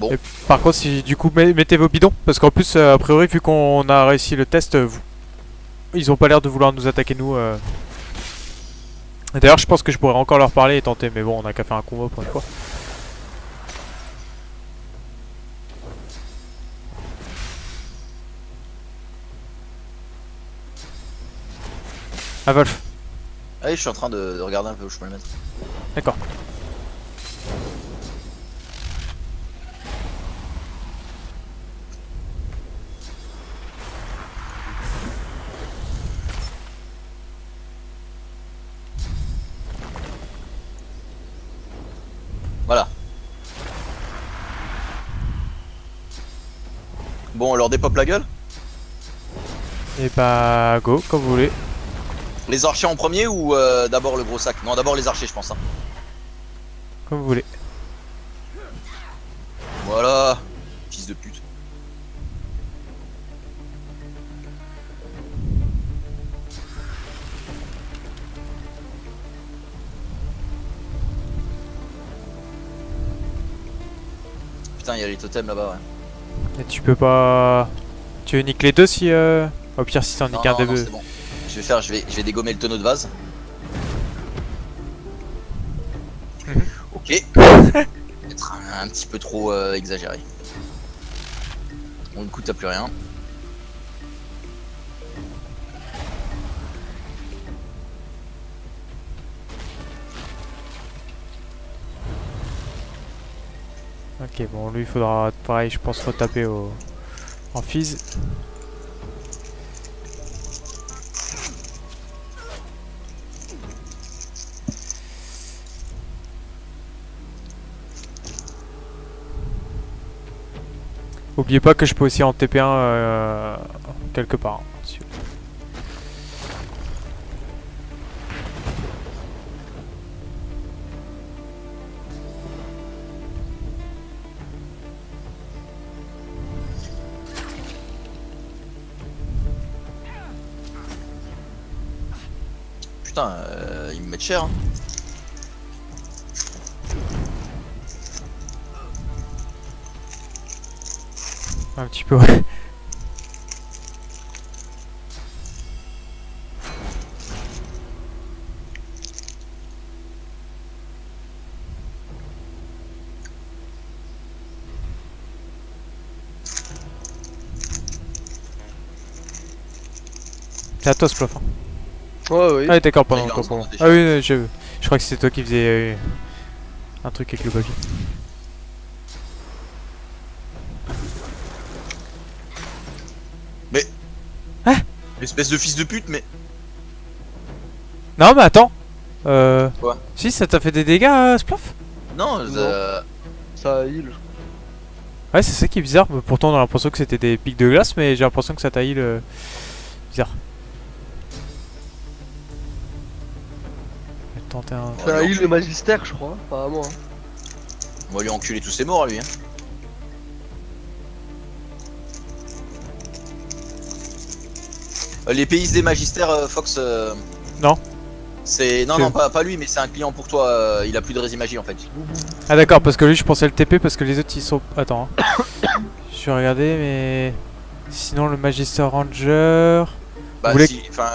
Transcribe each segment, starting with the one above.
Bon. Et par contre, si du coup, mettez vos bidons. Parce qu'en plus, a priori, vu qu'on a réussi le test, ils ont pas l'air de vouloir nous attaquer nous. D'ailleurs, je pense que je pourrais encore leur parler et tenter. Mais bon, on a qu'à faire un convoi pour une fois. Ah, Wolf. Allez, je suis en train de regarder un peu où je peux le mettre. D'accord. Voilà. Bon, on leur dépop la gueule. Et bah, go, comme vous voulez. Les archers en premier ou d'abord le gros sac? Non, d'abord les archers, je pense. Hein. Comme vous voulez. Voilà. Fils de pute. Putain, il y a les totems là-bas, ouais. Et tu peux pas. Tu veux niquer les deux si. Au pire, si t'en Non, niques un des non, deux. c'est bon. Je vais dégommer le tonneau de vase. Ok. Être un petit peu trop exagéré. Bon, du coup, t'as plus rien. Ok, bon, lui, il faudra, pareil, je pense, retaper en phys. Oubliez pas que je peux aussi en TP1 quelque part. Hein, si vous voulez. Putain, ils me mettent cher. Hein. Un petit peu, ouais. C'est à toi ce plafond. Ouais, oui. Ah, d'accord, Ouais, pendant il le est en copo. train de Ah oui, je crois que c'était toi qui faisais un truc avec le papier. Mais. Hein? Espèce de fils de pute, mais. Non, mais attends. Quoi? Si, ça t'a fait des dégâts, Splaf? Non, Ça heal. Ouais, c'est ça qui est bizarre. Mais pourtant, on a l'impression que c'était des pics de glace, mais j'ai l'impression que ça t'a heal. Bizarre. Je vais tenter un. Ouais, Ça non, heal je- le magister, je crois, apparemment. Hein. on va lui enculer tous ses morts à lui. Hein. Les pays des magistères, Fox. Non. C'est. Non, Que- non, pas lui, mais c'est un client pour toi. Il a plus de résimagie en fait. Ah, d'accord, parce que lui, je pensais le TP parce que les autres ils sont. Attends. Hein. Je vais regarder, mais. Sinon, le Magister Ranger. Bah, Vous voulez- si. Enfin.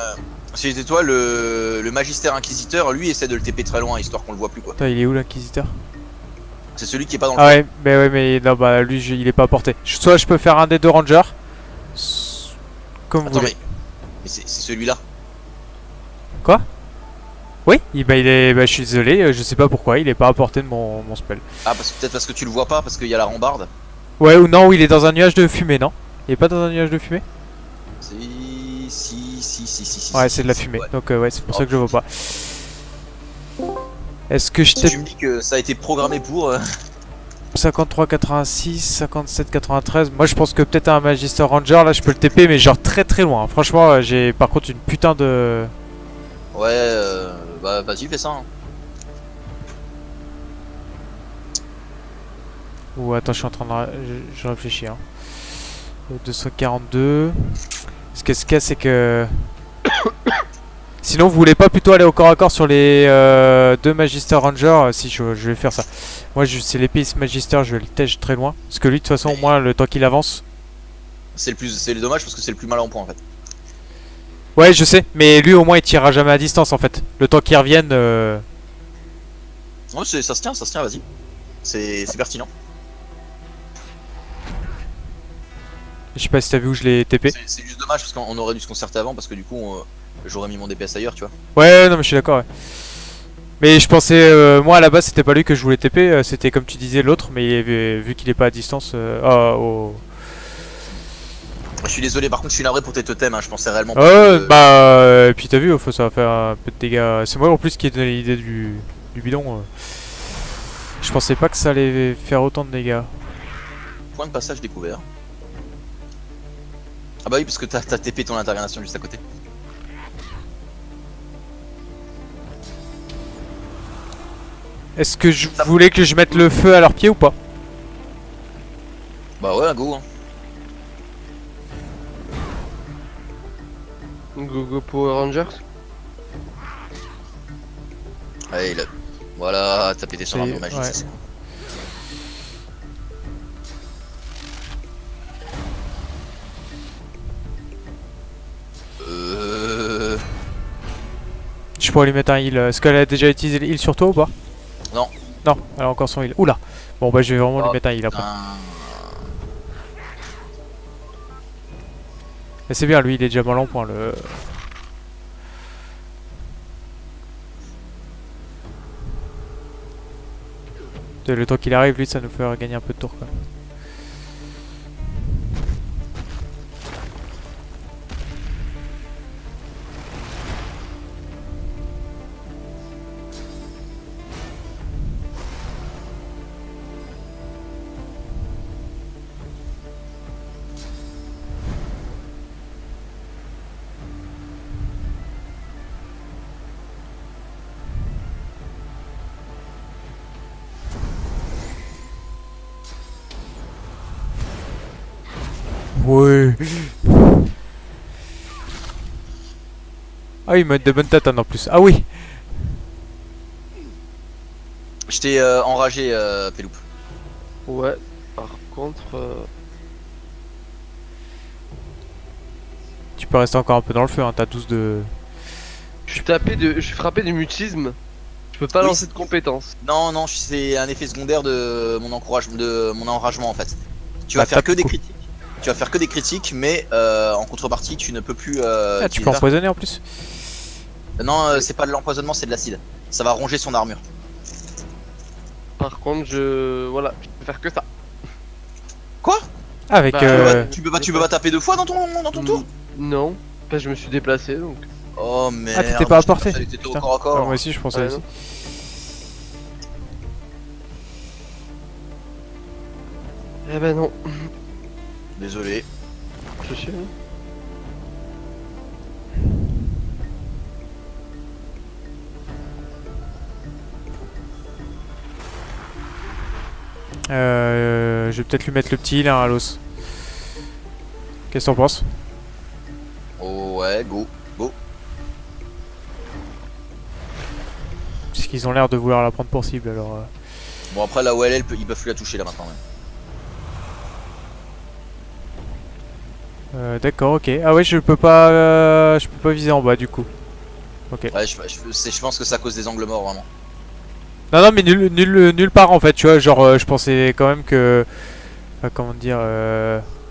Si j'étais toi, le magistère inquisiteur, lui, essaie de le TP très loin, histoire qu'on le voit plus, quoi. Attends, il est où l'inquisiteur? C'est celui qui est pas dans le. Ah ouais, mais non, bah lui, il est pas à portée. Soit je peux faire un des deux Rangers. Comme vous Attends, voulez. mais c'est celui-là. Quoi? Oui, bah, je suis désolé, je sais pas pourquoi, il est pas à portée de mon spell. Ah, peut-être parce que tu le vois pas, parce qu'il y a la rambarde. Ouais, ou non, il est dans un nuage de fumée, non? Il est pas dans un nuage de fumée? Si. Ouais, c'est de la fumée, Ouais. donc ouais, c'est pour ça que je vois pas. Est-ce que je Si t'ai. tu me dis que ça a été programmé pour. 53-86, 57-93. Moi je pense que peut-être un Magister Ranger là je peux le TP mais genre très très loin. Franchement j'ai par contre une putain de. Ouais, bah vas-y, fais ça. Hein. Ou attends je suis en train de. Je réfléchis hein. 242. Ce qu'il y a c'est que. Sinon, vous voulez pas plutôt aller au corps à corps sur les deux Magister Rangers? Si, je vais faire ça. Moi, c'est l'épée Magister, je vais le tège très loin. Parce que lui, de toute façon, au moins, le temps qu'il avance. C'est le dommage parce que c'est le plus mal en point en fait. Ouais, je sais, mais lui, au moins, il tirera jamais à distance en fait. Le temps qu'il revienne. Ouais, ça se tient, vas-y. C'est pertinent. Je sais pas si t'as vu où je l'ai TP. C'est juste dommage parce qu'on aurait dû se concerter avant parce que du coup j'aurais mis mon DPS ailleurs, tu vois. Ouais, non, mais je suis d'accord, ouais. Mais je pensais, moi à la base, c'était pas lui que je voulais TP, c'était comme tu disais l'autre, mais vu qu'il est pas à distance. Je suis désolé, par contre je suis navré pour tes totems, hein, je pensais réellement pas Ouais, que- bah, et puis t'as vu, ça va faire un peu de dégâts. C'est moi en plus qui ai donné l'idée du bidon. Je pensais pas que ça allait faire autant de dégâts. Point de passage découvert. Ah bah oui, parce que t'as TP ton intervention juste à côté. Est-ce que je voulais que je mette le feu à leurs pieds ou pas? Bah ouais, go. Hein. Go go Power Rangers. Allez, là. Voilà, t'as pété son C'est- armure magique, ouais. ça, c'est cool. Je pourrais lui mettre un heal. Est-ce qu'elle a déjà utilisé le heal sur toi ou pas? Non. Non, elle a encore son heal. Oula. Bon bah je vais vraiment lui Ah, mettre un heal après. putain. Mais c'est bien, lui il est déjà mal en point le... Le temps qu'il arrive, lui ça nous fait gagner un peu de tour quoi. Ouais. Ah, il me met de bonnes têtes en plus. Ah oui. Je t'ai enragé, Peloup. Ouais. Par contre, Tu peux rester encore un peu dans le feu, hein. T'as 12 de... je suis frappé du mutisme. Je peux pas Oui, lancer de compétences. Non, non, c'est un effet secondaire de mon enragement en fait. Tu Bah, vas faire tape que des coup. critiques. Tu vas faire que des critiques, mais en contrepartie, tu ne peux plus. Ah, tu utiliser peux empoisonner en plus. Non, c'est pas de l'empoisonnement, c'est de l'acide. Ça va ronger son armure. Par contre, voilà, je peux faire que ça. Quoi Avec... Bah, Tu peux pas taper deux fois dans ton tour Non. Parce que je me suis déplacé donc. Oh merde. t'étais pas à portée. T'étais au Putain. corps à Ah, corps. moi aussi je pensais Ouais, aussi. non. Eh ben non. Désolé. Je sais. Je vais peut-être lui mettre le petit heal hein, à l'os. Qu'est-ce que t'en penses? Oh ouais, go. Parce qu'ils ont l'air de vouloir la prendre pour cible alors... Bon après là où elle est, ils peuvent plus la toucher là maintenant. Ouais. D'accord, ok. Ah ouais, je peux pas viser en bas du coup. Ok. Ouais, je pense que c'est à cause des angles morts vraiment. Non, non, mais nulle part en fait, tu vois. Genre, je pensais quand même que. Enfin, comment dire.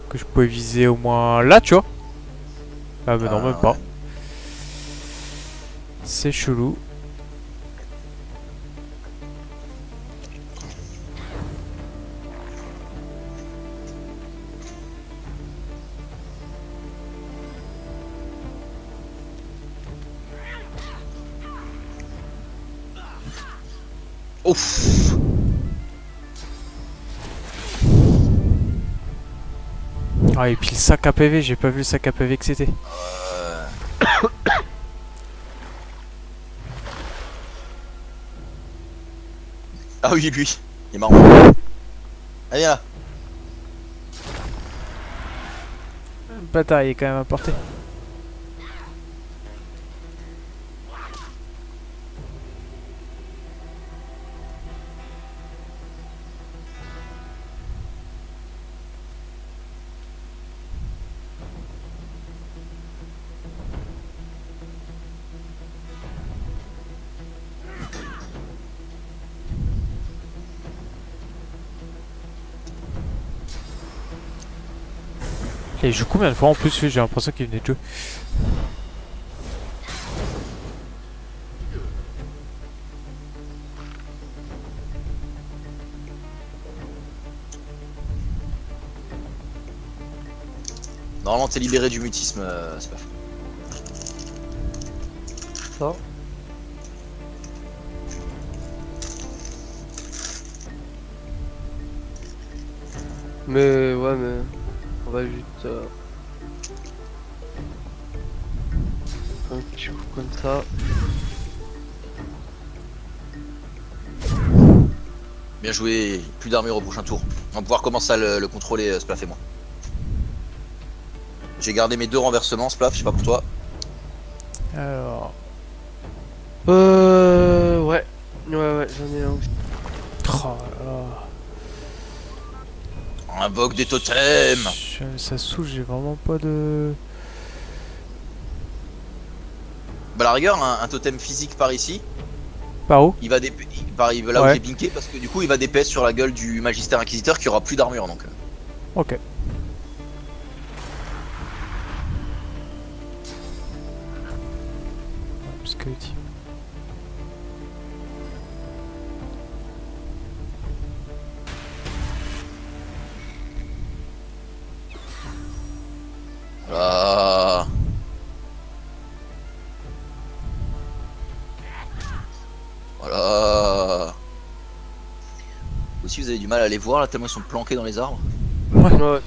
Que je pouvais viser au moins là, tu vois. Ah, mais non, même pas. Ouais. C'est chelou. Ouf. Ah, et puis le sac à PV, j'ai pas vu le sac à PV que c'était. Ah oui, lui. Il est marrant. Allez là. Le bâtard, il est quand même à portée. Et il joue combien de fois en plus lui, j'ai l'impression qu'il venait de jouer. Normalement, t'es libéré du mutisme, c'est pas faux. Ça. Mais ouais, mais on va juste un petit coup comme ça. Bien joué, plus d'armure au prochain tour. On va pouvoir commencer à le contrôler, Splaf et moi. J'ai gardé mes 2 renversements, Splaf, je sais pas pour toi. Alors. Ouais. Ouais, j'en ai un aussi. Oh là là. Invoque des totems. Ça saoule, j'ai vraiment pas de. Bah, à la rigueur, un totem physique par ici. Par où? Il va là où Ouais. j'ai pinké parce que du coup il va DPS sur la gueule du Magistère Inquisiteur qui aura plus d'armure donc. Ok. Obscurity. Voilà. Voilà. Aussi vous avez du mal à les voir là tellement ils sont planqués dans les arbres. Ouais.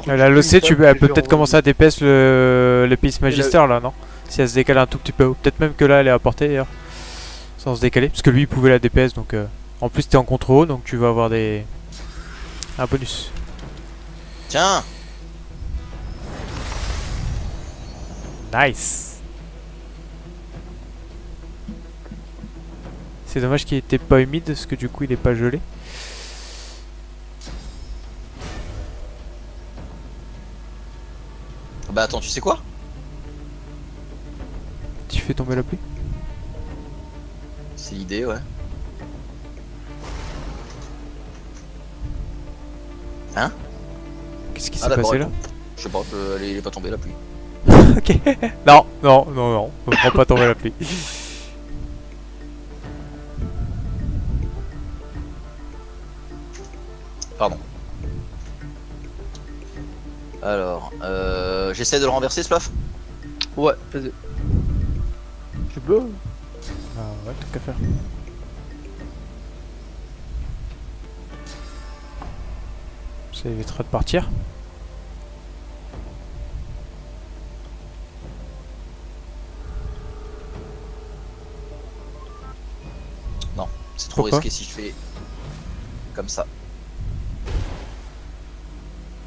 La LOC, elle peut peut-être commencer à des. DPS le Peace Magister là, non? Si elle se décale un tout petit peu. Ou peut-être même que là elle est à portée d'ailleurs. Sans se décaler. Parce que lui il pouvait la DPS donc. En plus t'es en contrôle donc tu vas avoir des. Un bonus. Tiens. Nice. C'est dommage qu'il était pas humide parce que du coup il est pas gelé. Bah attends, tu sais quoi? Tu fais tomber la pluie. C'est l'idée, ouais. Hein? Qu'est-ce qui s'est Ah d'accord, passé là? je sais pas, il est pas tombé la pluie. Ok. Non, non, non, non. On ne prend pas tomber la pluie. Pardon. Alors, j'essaie de le renverser, Splaf. Ouais, vas-y. Tu peux? Ah ouais, tout qu'à faire. Ça évitera de partir. Non, c'est trop Pourquoi? risqué si je fais comme ça.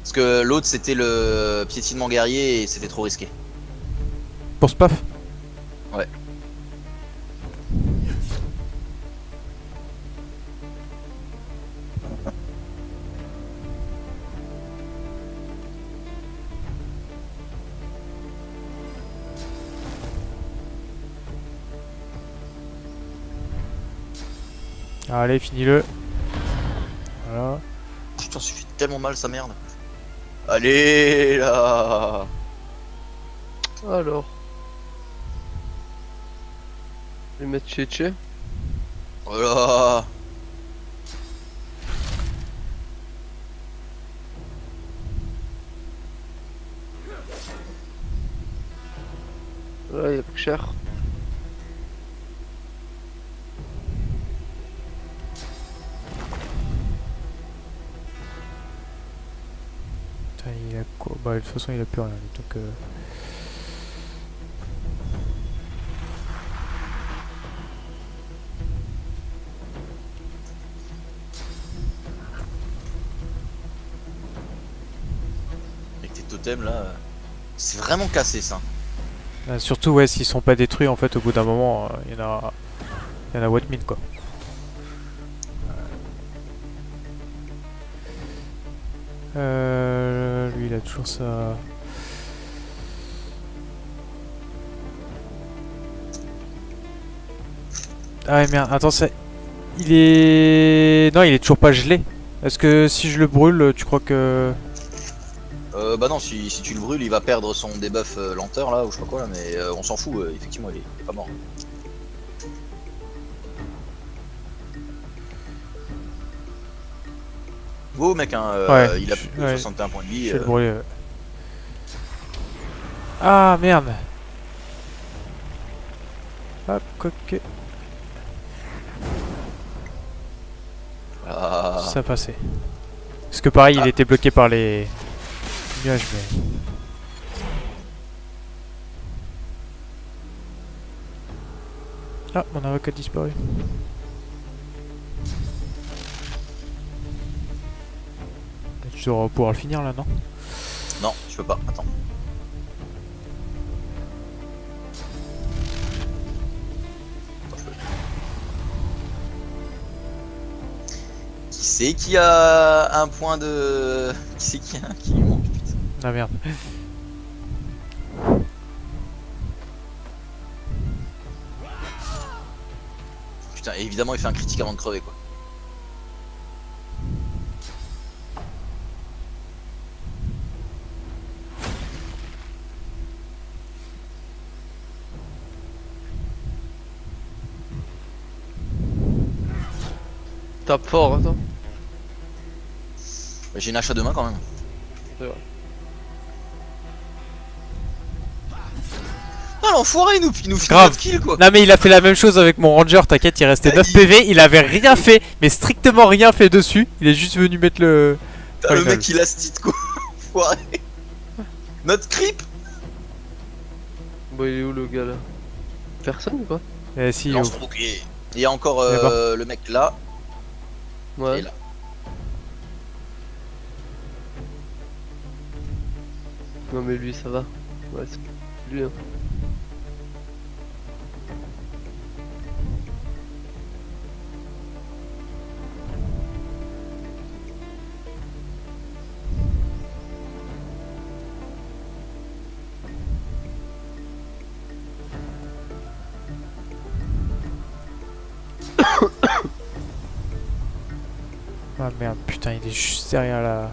Parce que l'autre c'était le piétinement guerrier et c'était trop risqué. Pour Spaf? Ouais. Allez, finis-le. Voilà. Putain, ça fait tellement mal sa merde. Allez là. Alors. Je vais mettre Cheche. Voilà. Là, il y a plus cher. Putain, il a quoi? Bah, de toute façon, il a plus rien. Donc, Avec tes totems là, c'est vraiment cassé ça. surtout, ouais, s'ils sont pas détruits, en fait, au bout d'un moment, il y en a what mine, quoi. Lui, il a toujours sa. Ah ouais, merde, attends, ça... Il est... Non, il est toujours pas gelé. Est-ce que si je le brûle, tu crois que... Bah non, si tu le brûles, il va perdre son debuff lenteur là, ou je sais pas quoi là, mais on s'en fout, effectivement, il est pas mort. Go mec, hein, Ouais, il a plus de ouais. 61 points de vie. Je vais le brûler, ouais. Ah, merde. Hop, quoique... Ah. Ça passait. Parce que pareil, il était bloqué par les nuages, mais... Ah, mon avocat a disparu. Tu devras pouvoir le finir là, non? Non, je peux pas, attends. Attends, je peux. Qui c'est qui a un point de... Qui c'est qui lui manque, putain. Ah merde. Putain, évidemment il fait un critique avant de crever quoi. Tape fort, attends. Bah, j'ai une hache à deux mains quand même. C'est vrai. Ah l'enfoiré il nous fait Grave. 9 kills quoi. Non mais il a fait la même chose avec mon ranger, t'inquiète, il restait 9 PV, il avait rien fait, mais strictement rien fait dessus. Il est juste venu mettre le... Putain, le mec il a stit quoi. Enfoiré. Notre creep. Bon, il est où le gars là? Personne ou quoi? Eh si, Lance ton bouclier. Il y a encore Il est mort. le mec là. Ouais. Et là. Non, mais lui ça va. Ouais, c'est lui hein. Ah merde, putain, il est juste derrière la...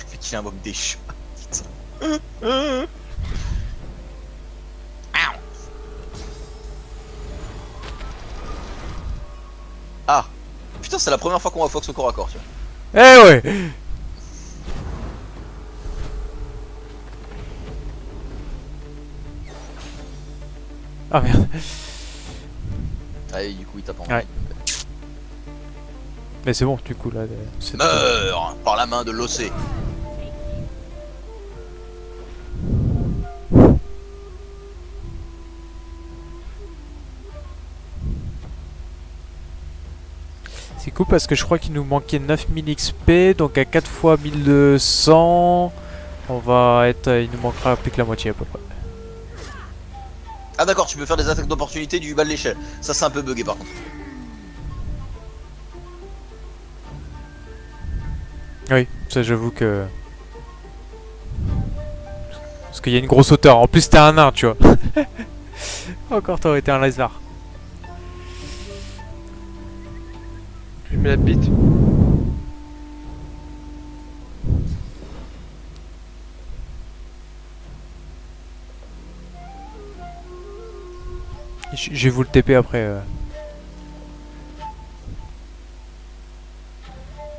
Fait qu'il invoque des chats. Putain. Ah. Putain, c'est la première fois qu'on voit Fox au corps à corps, tu vois. Eh ouais. Ah merde. Ah, et du coup, il tape en Ouais. Mais c'est bon, du coup, là... c'est... Meurs par la main de l'OC. C'est cool parce que je crois qu'il nous manquait 9000 XP, donc à 4 fois 1200, on va être... il nous manquera plus que la moitié à peu près. Ah d'accord, tu peux faire des attaques d'opportunité du bas de l'échelle. Ça c'est un peu bugué par contre. Oui, ça j'avoue que... Parce qu'il y a une grosse hauteur, en plus t'es un nain, tu vois. Encore t'aurais été un lézard. Je mets la bite. Je vais vous le TP après.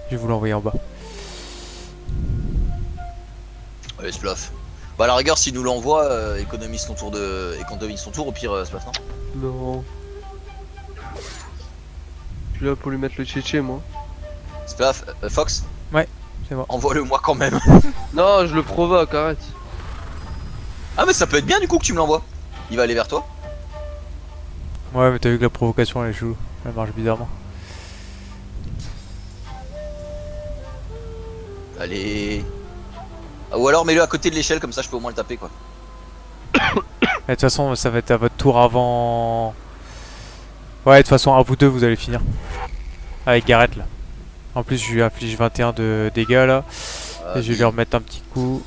Je vais vous l'envoyer en bas. Allez, Splaf. Bah à la rigueur, s'il nous l'envoie, économise ton tour économise son tour, au pire, Splaf, non. Non. Je suis là pour lui mettre le tchétché moi. Splaf, Fox. Ouais, c'est bon. Envoie-le moi quand même. Non, je le provoque, arrête. Ah mais ça peut être bien du coup que tu me l'envoies. Il va aller vers toi. Ouais, mais t'as vu que la provocation elle joue. Elle marche bizarrement. Allez. Ah, ou alors mets-le à côté de l'échelle, comme ça je peux au moins le taper quoi. De toute façon, ça va être à votre tour avant. Ouais, de toute façon, à vous deux, vous allez finir. Avec Gareth là. En plus, je lui inflige 21 de dégâts là. Et je vais lui remettre un petit coup.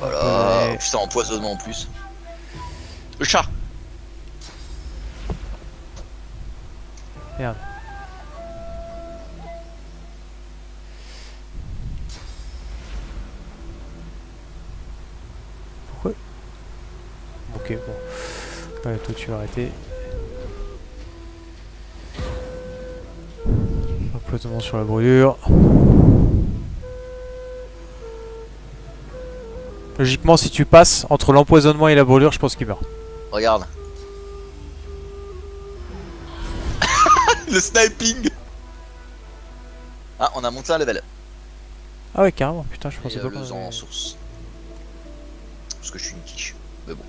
Voilà. Ouais. Putain, empoisonnement en plus. Le chat. Merde. Pourquoi? Ok, bon. Ouais, toi tu vas arrêter. Empoisonnement sur la brûlure. Logiquement, si tu passes entre l'empoisonnement et la brûlure, je pense qu'il meurt. Regarde. Le sniping. Ah, on a monté un level. Ah ouais, carrément. Putain, je Et pensais pas le qu'on zan en avait... source. Parce que je suis une quiche. Mais bon.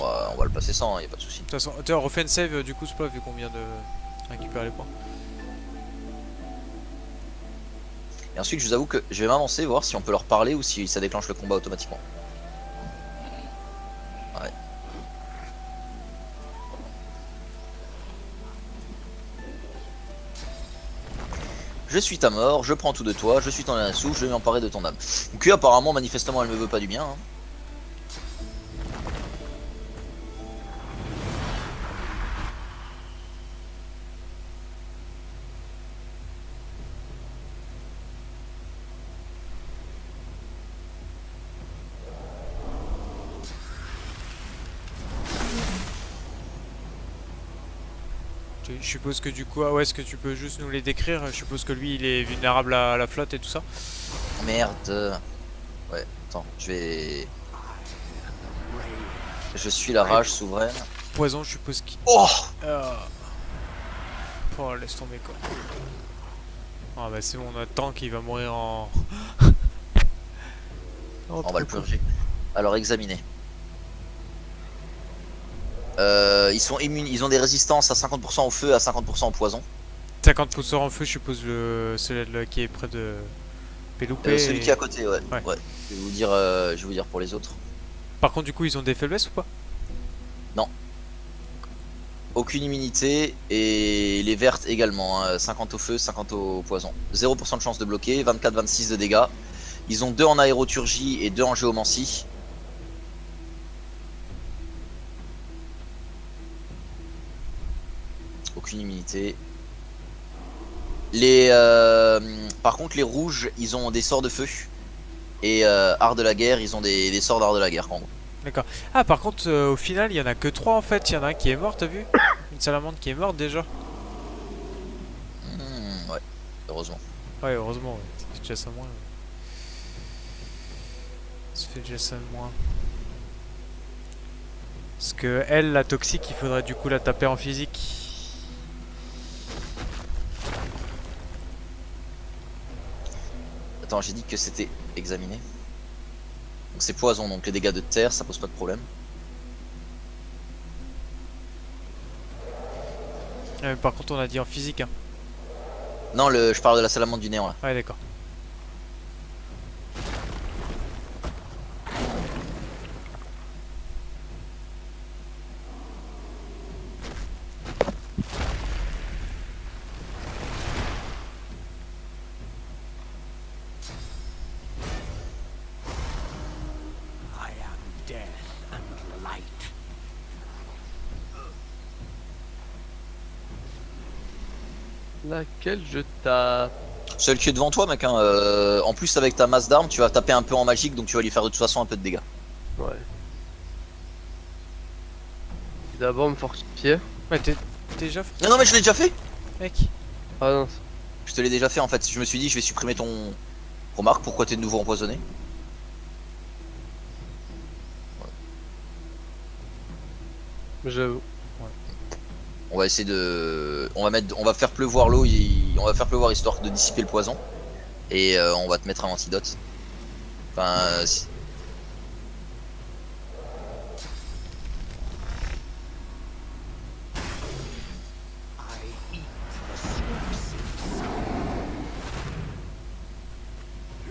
On va le passer sans, y a pas de souci. De toute façon, on refait une save du coup, Splat, vu qu'on vient de récupérer les points. Et ensuite, je vous avoue que je vais m'avancer, voir si on peut leur parler ou si ça déclenche le combat automatiquement. Ouais. Je suis ta mort, je prends tout de toi, je suis ton dernier souffle, je vais m'emparer de ton âme. Donc apparemment, manifestement, elle me veut pas du bien. Hein. Je suppose que du coup, ah ouais, est-ce que tu peux juste nous les décrire? Je suppose que lui, il est vulnérable à la flotte et tout ça. Merde. Ouais, attends, je vais... Je suis la rage souveraine. Poison, je suppose qu'il... Oh, Oh, laisse tomber quoi. Ah bah c'est bon, on attend qu'il va mourir en... on va le purger. Alors, examiner. Ils sont immunes, ils ont des résistances à 50% au feu et à 50% au poison. 50% en feu, je suppose, celui qui est près de Péloupé. Celui qui est à côté, ouais. Ouais. Ouais. Je vais vous dire pour les autres. Par contre, du coup, ils ont des faiblesses ou pas? Non. Aucune immunité et les vertes également. Hein. 50 au feu, 50 au poison. 0% de chance de bloquer, 24-26 de dégâts. Ils ont 2 en aéroturgie et 2 en géomancie. Aucune immunité. Par contre, les rouges, ils ont des sorts de feu. Et art de la guerre, ils ont des sorts d'art de la guerre, en gros. D'accord. Ah, par contre, au final, il y en a que 3 en fait. Il y en a un qui est mort, t'as vu? Une salamandre qui est morte déjà. Ouais, heureusement. Ouais, heureusement, ouais. Ça fait déjà ça moins. Ça fait déjà ça moins. Parce que elle, la toxique, il faudrait du coup la taper en physique. Attends, j'ai dit que c'était examiné. Donc c'est poison, donc les dégâts de terre, ça pose pas de problème. Par contre, on a dit en physique. Hein. Non, je parle de la salamandre du néant là. Ouais, d'accord. Laquelle je tape? Celle qui est devant toi, mec. Hein, en plus, avec ta masse d'armes, tu vas taper un peu en magique, donc tu vas lui faire de toute façon un peu de dégâts. Ouais. D'abord me fortifier. Ouais, t'es déjà Non, non, mais je l'ai déjà fait. mec. Ah non. Je te l'ai déjà fait en fait. Je me suis dit, je vais supprimer ton. Remarque, pourquoi t'es de nouveau empoisonné? J'avoue. On va essayer de. On va faire pleuvoir l'eau. On va faire pleuvoir histoire de dissiper le poison. Et on va te mettre un antidote. Enfin.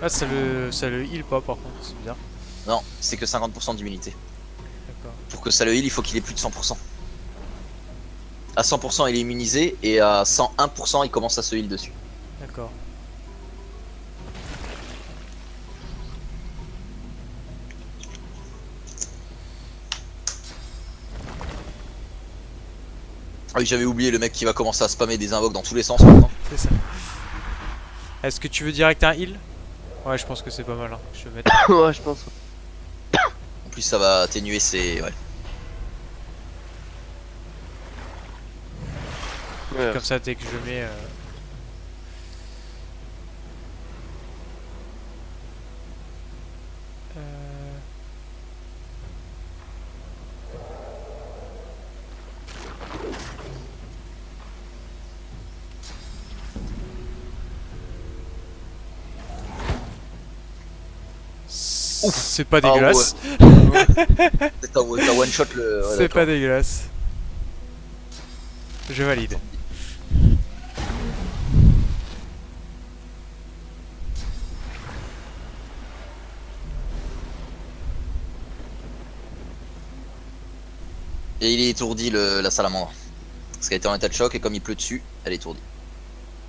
Ah, ça le heal pas par contre, c'est bizarre. Non, c'est que 50% d'immunité. D'accord. Pour que ça le heal, il faut qu'il ait plus de 100%. À 100% il est immunisé et à 101% il commence à se heal dessus. D'accord. Ah oui, j'avais oublié le mec qui va commencer à spammer des invoques dans tous les sens maintenant. C'est ça. Est-ce que tu veux direct un heal? Ouais, je pense que c'est pas mal. Hein. Je vais mettre. Ouais, je pense. En plus ça va atténuer ses... Ouais. Ouais. Comme ça, dès que je le mets. Euh, C'est pas dégueulasse. T'as one shot le... Ouais, C'est d'accord. pas dégueulasse. Je valide. Et il est étourdi la salamandre. Parce qu'elle était en état de choc et comme il pleut dessus, elle est étourdie.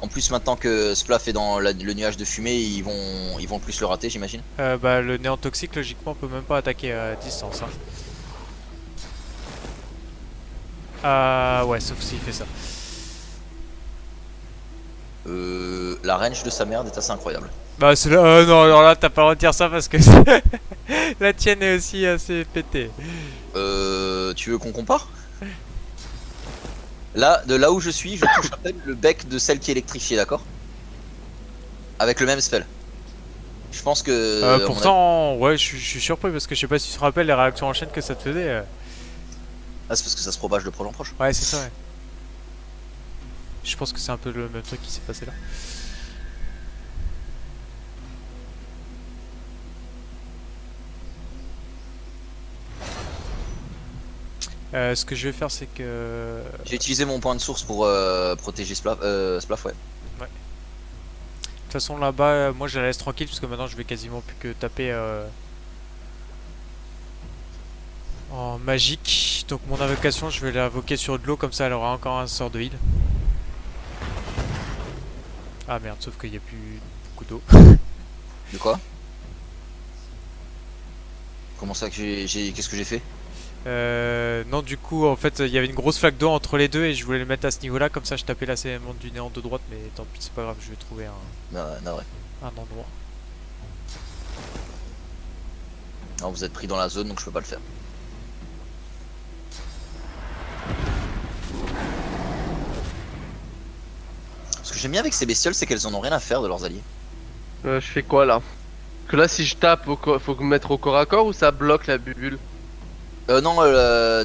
En plus maintenant que Splaf est dans le nuage de fumée, ils vont plus le rater j'imagine. Bah, le néant toxique, logiquement, peut même pas attaquer à distance. Hein. Ah, ouais, sauf s'il fait ça. La range de sa merde est assez incroyable. Bah, c'est là. Non, alors là, t'as pas le droit de dire ça parce que la tienne est aussi assez pétée. Tu veux qu'on compare? Là, de là où je suis, je touche à peine le bec de celle qui est électrifiée, d'accord? Avec le même spell. Je pense que... à mon Pourtant, ouais, je suis surpris parce que je sais pas si tu te rappelles les réactions en chaîne que ça te faisait. Ah, c'est parce que ça se propage de proche en proche. Ouais, c'est ça, ouais. Je pense que c'est un peu le même truc qui s'est passé là. Ce que je vais faire, c'est que. J'ai utilisé mon point de source pour protéger Splaf, Splaf, ouais. De toute façon, là-bas, moi je la laisse tranquille parce que maintenant je vais quasiment plus que taper en magique. Donc, mon invocation, je vais l'invoquer sur de l'eau, comme ça elle aura encore un sort de heal. Ah merde, sauf qu'il n'y a plus beaucoup d'eau. De quoi? Comment ça que qu'est-ce que j'ai fait? Non, du coup, en fait, il y avait une grosse flaque d'eau entre les deux et je voulais le mettre à ce niveau-là. Comme ça, je tapais la sémence du néant de droite, mais tant pis, c'est pas grave, je vais trouver Navré. un endroit. Non, vous êtes pris dans la zone donc je peux pas le faire. Ce que j'aime bien avec ces bestioles, c'est qu'elles en ont rien à faire de leurs alliés. Je fais quoi là? Que là, si je tape, faut me mettre au corps à corps ou ça bloque la bulle? Non,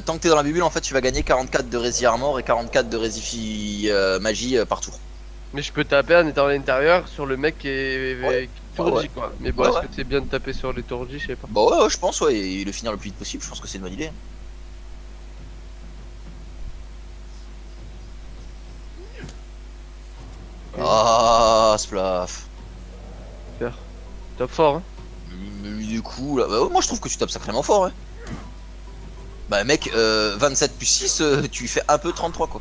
tant que t'es dans la bubule, en fait, tu vas gagner 44 de rési armor et 44 de rési magie par tour. Mais je peux taper en étant à l'intérieur sur le mec qui est Ouais. étourdi Ouais. quoi. Mais bon, Ouais, est-ce ouais. que c'est bien de taper sur l'étourdi? Je sais pas. Bah ouais, je pense, ouais, et le finir le plus vite possible, je pense que c'est une bonne idée. Ah, Splaf. Tape fort, hein. Mais du coup, là, bah ouais, moi je trouve que tu tapes sacrément fort, ouais. Bah mec, 27 plus 6, tu fais un peu 33 quoi.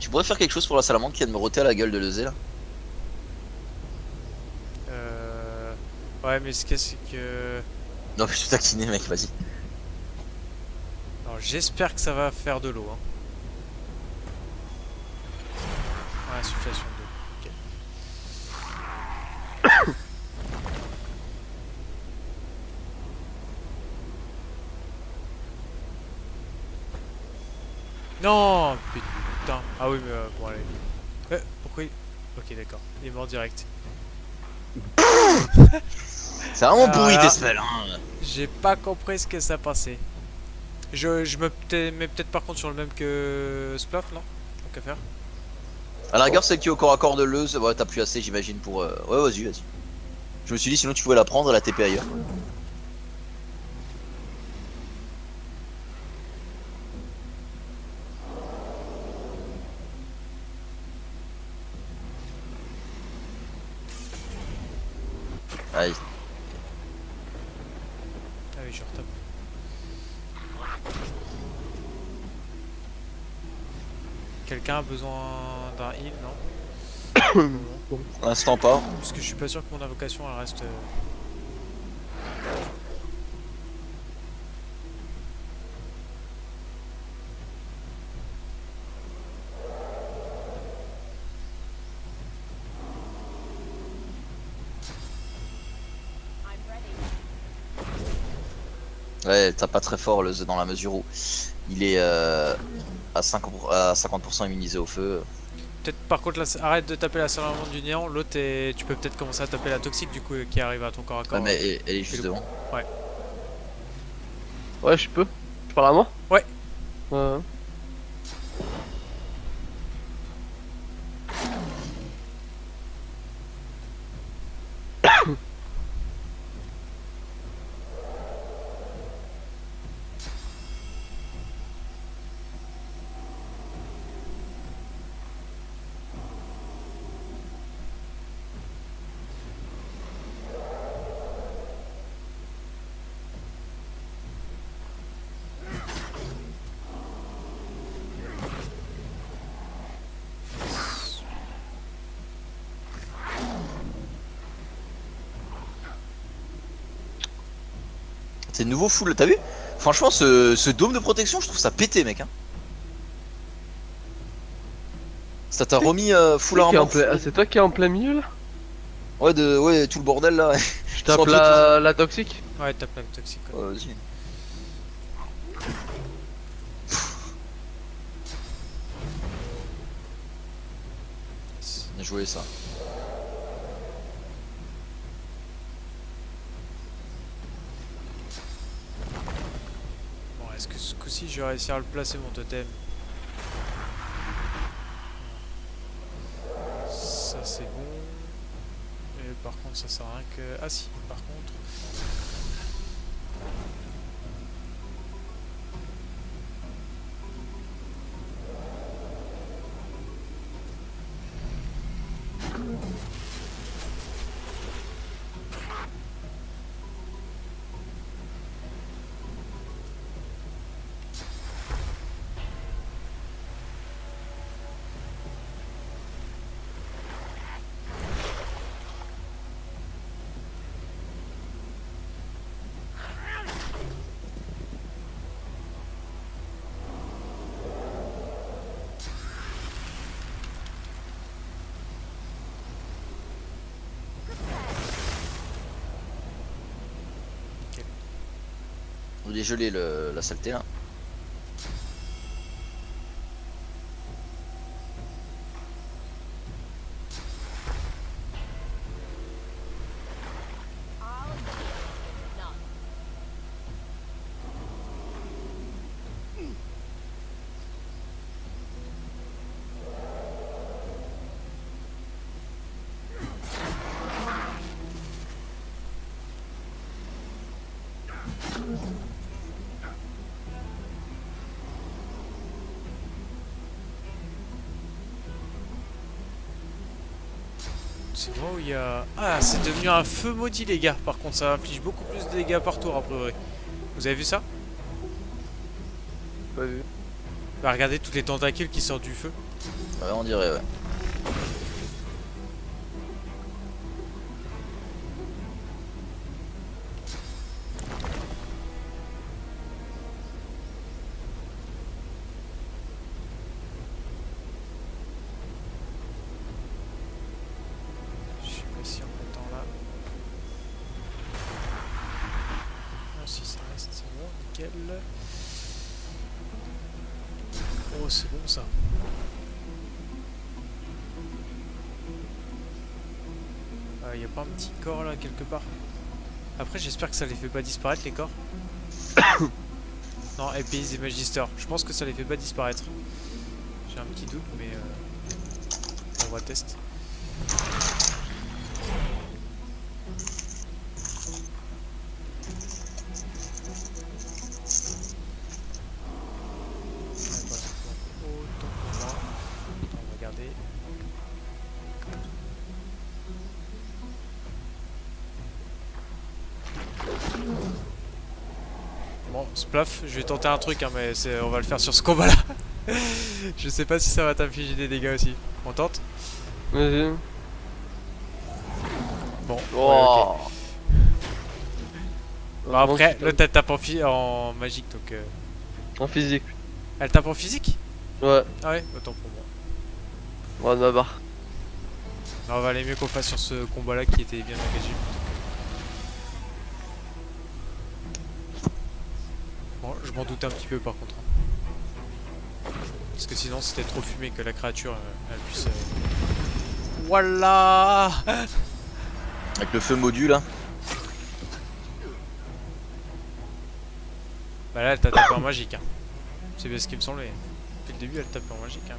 Tu pourrais faire quelque chose pour la salamandre qui vient de me roter à la gueule de Lezé là. Ouais, mais ce qu'il y a, c'est que. Non mais je suis taquiné mec, vas-y. Alors, j'espère que ça va faire de l'eau. Hein. Ouais, insufflation d'eau. Ok. Non, putain. Ah oui, mais bon, allez. Pourquoi il... Ok, d'accord. Il est mort direct. C'est vraiment pourri Voilà. tes spells hein. J'ai pas compris ce que ça passait. Je me mets peut-être par contre sur le même que Splaf, non? Donc à faire. À la rigueur celle qui est au corps à corps de Lez, ouais t'as plus assez j'imagine pour... Ouais vas-y, vas-y. Je me suis dit sinon tu pouvais la prendre et la TP ailleurs. Allez. oui, je retape. Quelqu'un a besoin d'un heal, non? Bon. Pour l'instant pas. Parce que je suis pas sûr que mon invocation elle reste. Ouais, t'as pas très fort le The dans la mesure où il est à 50% immunisé au feu. Peut-être par contre, là, arrête de taper la salamandre du néant. L'autre, tu peux peut-être commencer à taper la toxique du coup qui arrive à ton corps à corps. Ouais, mais elle est Fais juste le devant. Ouais. Ouais, je peux. Je parle à moi? Ouais. Ouais. C'est nouveau full, t'as vu? Franchement, ce dôme de protection, je trouve ça pété, mec. Hein. Ça t'a remis full armor. C'est toi qui es en plein milieu là? Ouais, tout le bordel là. Ouais. Je Ils sont tape un peu la toxique. Ouais, tape la toxique. Ouais. Ouais, vas-y. Bien joué ça. Bon, est-ce que ce coup-ci je vais réussir à le placer mon totem? Ça c'est bon. Et par contre, ça sert à rien que. Ah si, par contre. Il est gelé la saleté là. C'est moi où il y a. Ah, c'est devenu un feu maudit, les gars. Par contre, ça inflige beaucoup plus de dégâts par tour, a priori. Vous avez vu ça? Pas vu. Bah, regardez tous les tentacules qui sortent du feu. Ouais, on dirait, ouais. Je sais pas si en mettant là. Ah, si ça reste, c'est bon, nickel. Oh, c'est bon ça. Y a pas un petit corps là quelque part? Après, j'espère que ça les fait pas disparaître les corps. Non, épéis et magister. Je pense que ça les fait pas disparaître. J'ai un petit doute, mais on va tester. Autant pour moi. On va regarder. Bon, Splaf, je vais tenter un truc, hein, mais on va le faire sur ce combat-là. Je sais pas si ça va t'infliger des dégâts aussi. On tente? Vas-y. Bon, ouais, ok. Oh. Bon, après, l'autre elle tape en magique, donc... En physique. Elle tape en physique? Ouais, Ah ouais, autant pour moi. on va de ma barre. Alors, on va aller mieux qu'on fasse sur ce combat-là qui était bien engagé. Bon, je m'en doutais un petit peu par contre. Parce que sinon c'était trop fumé que la créature elle puisse... Voilà. Avec le feu module. Hein. Bah là elle t'a tapé en magique. Hein. C'est bien ce qui me semblait. Depuis le début elle tape en magique. Hein.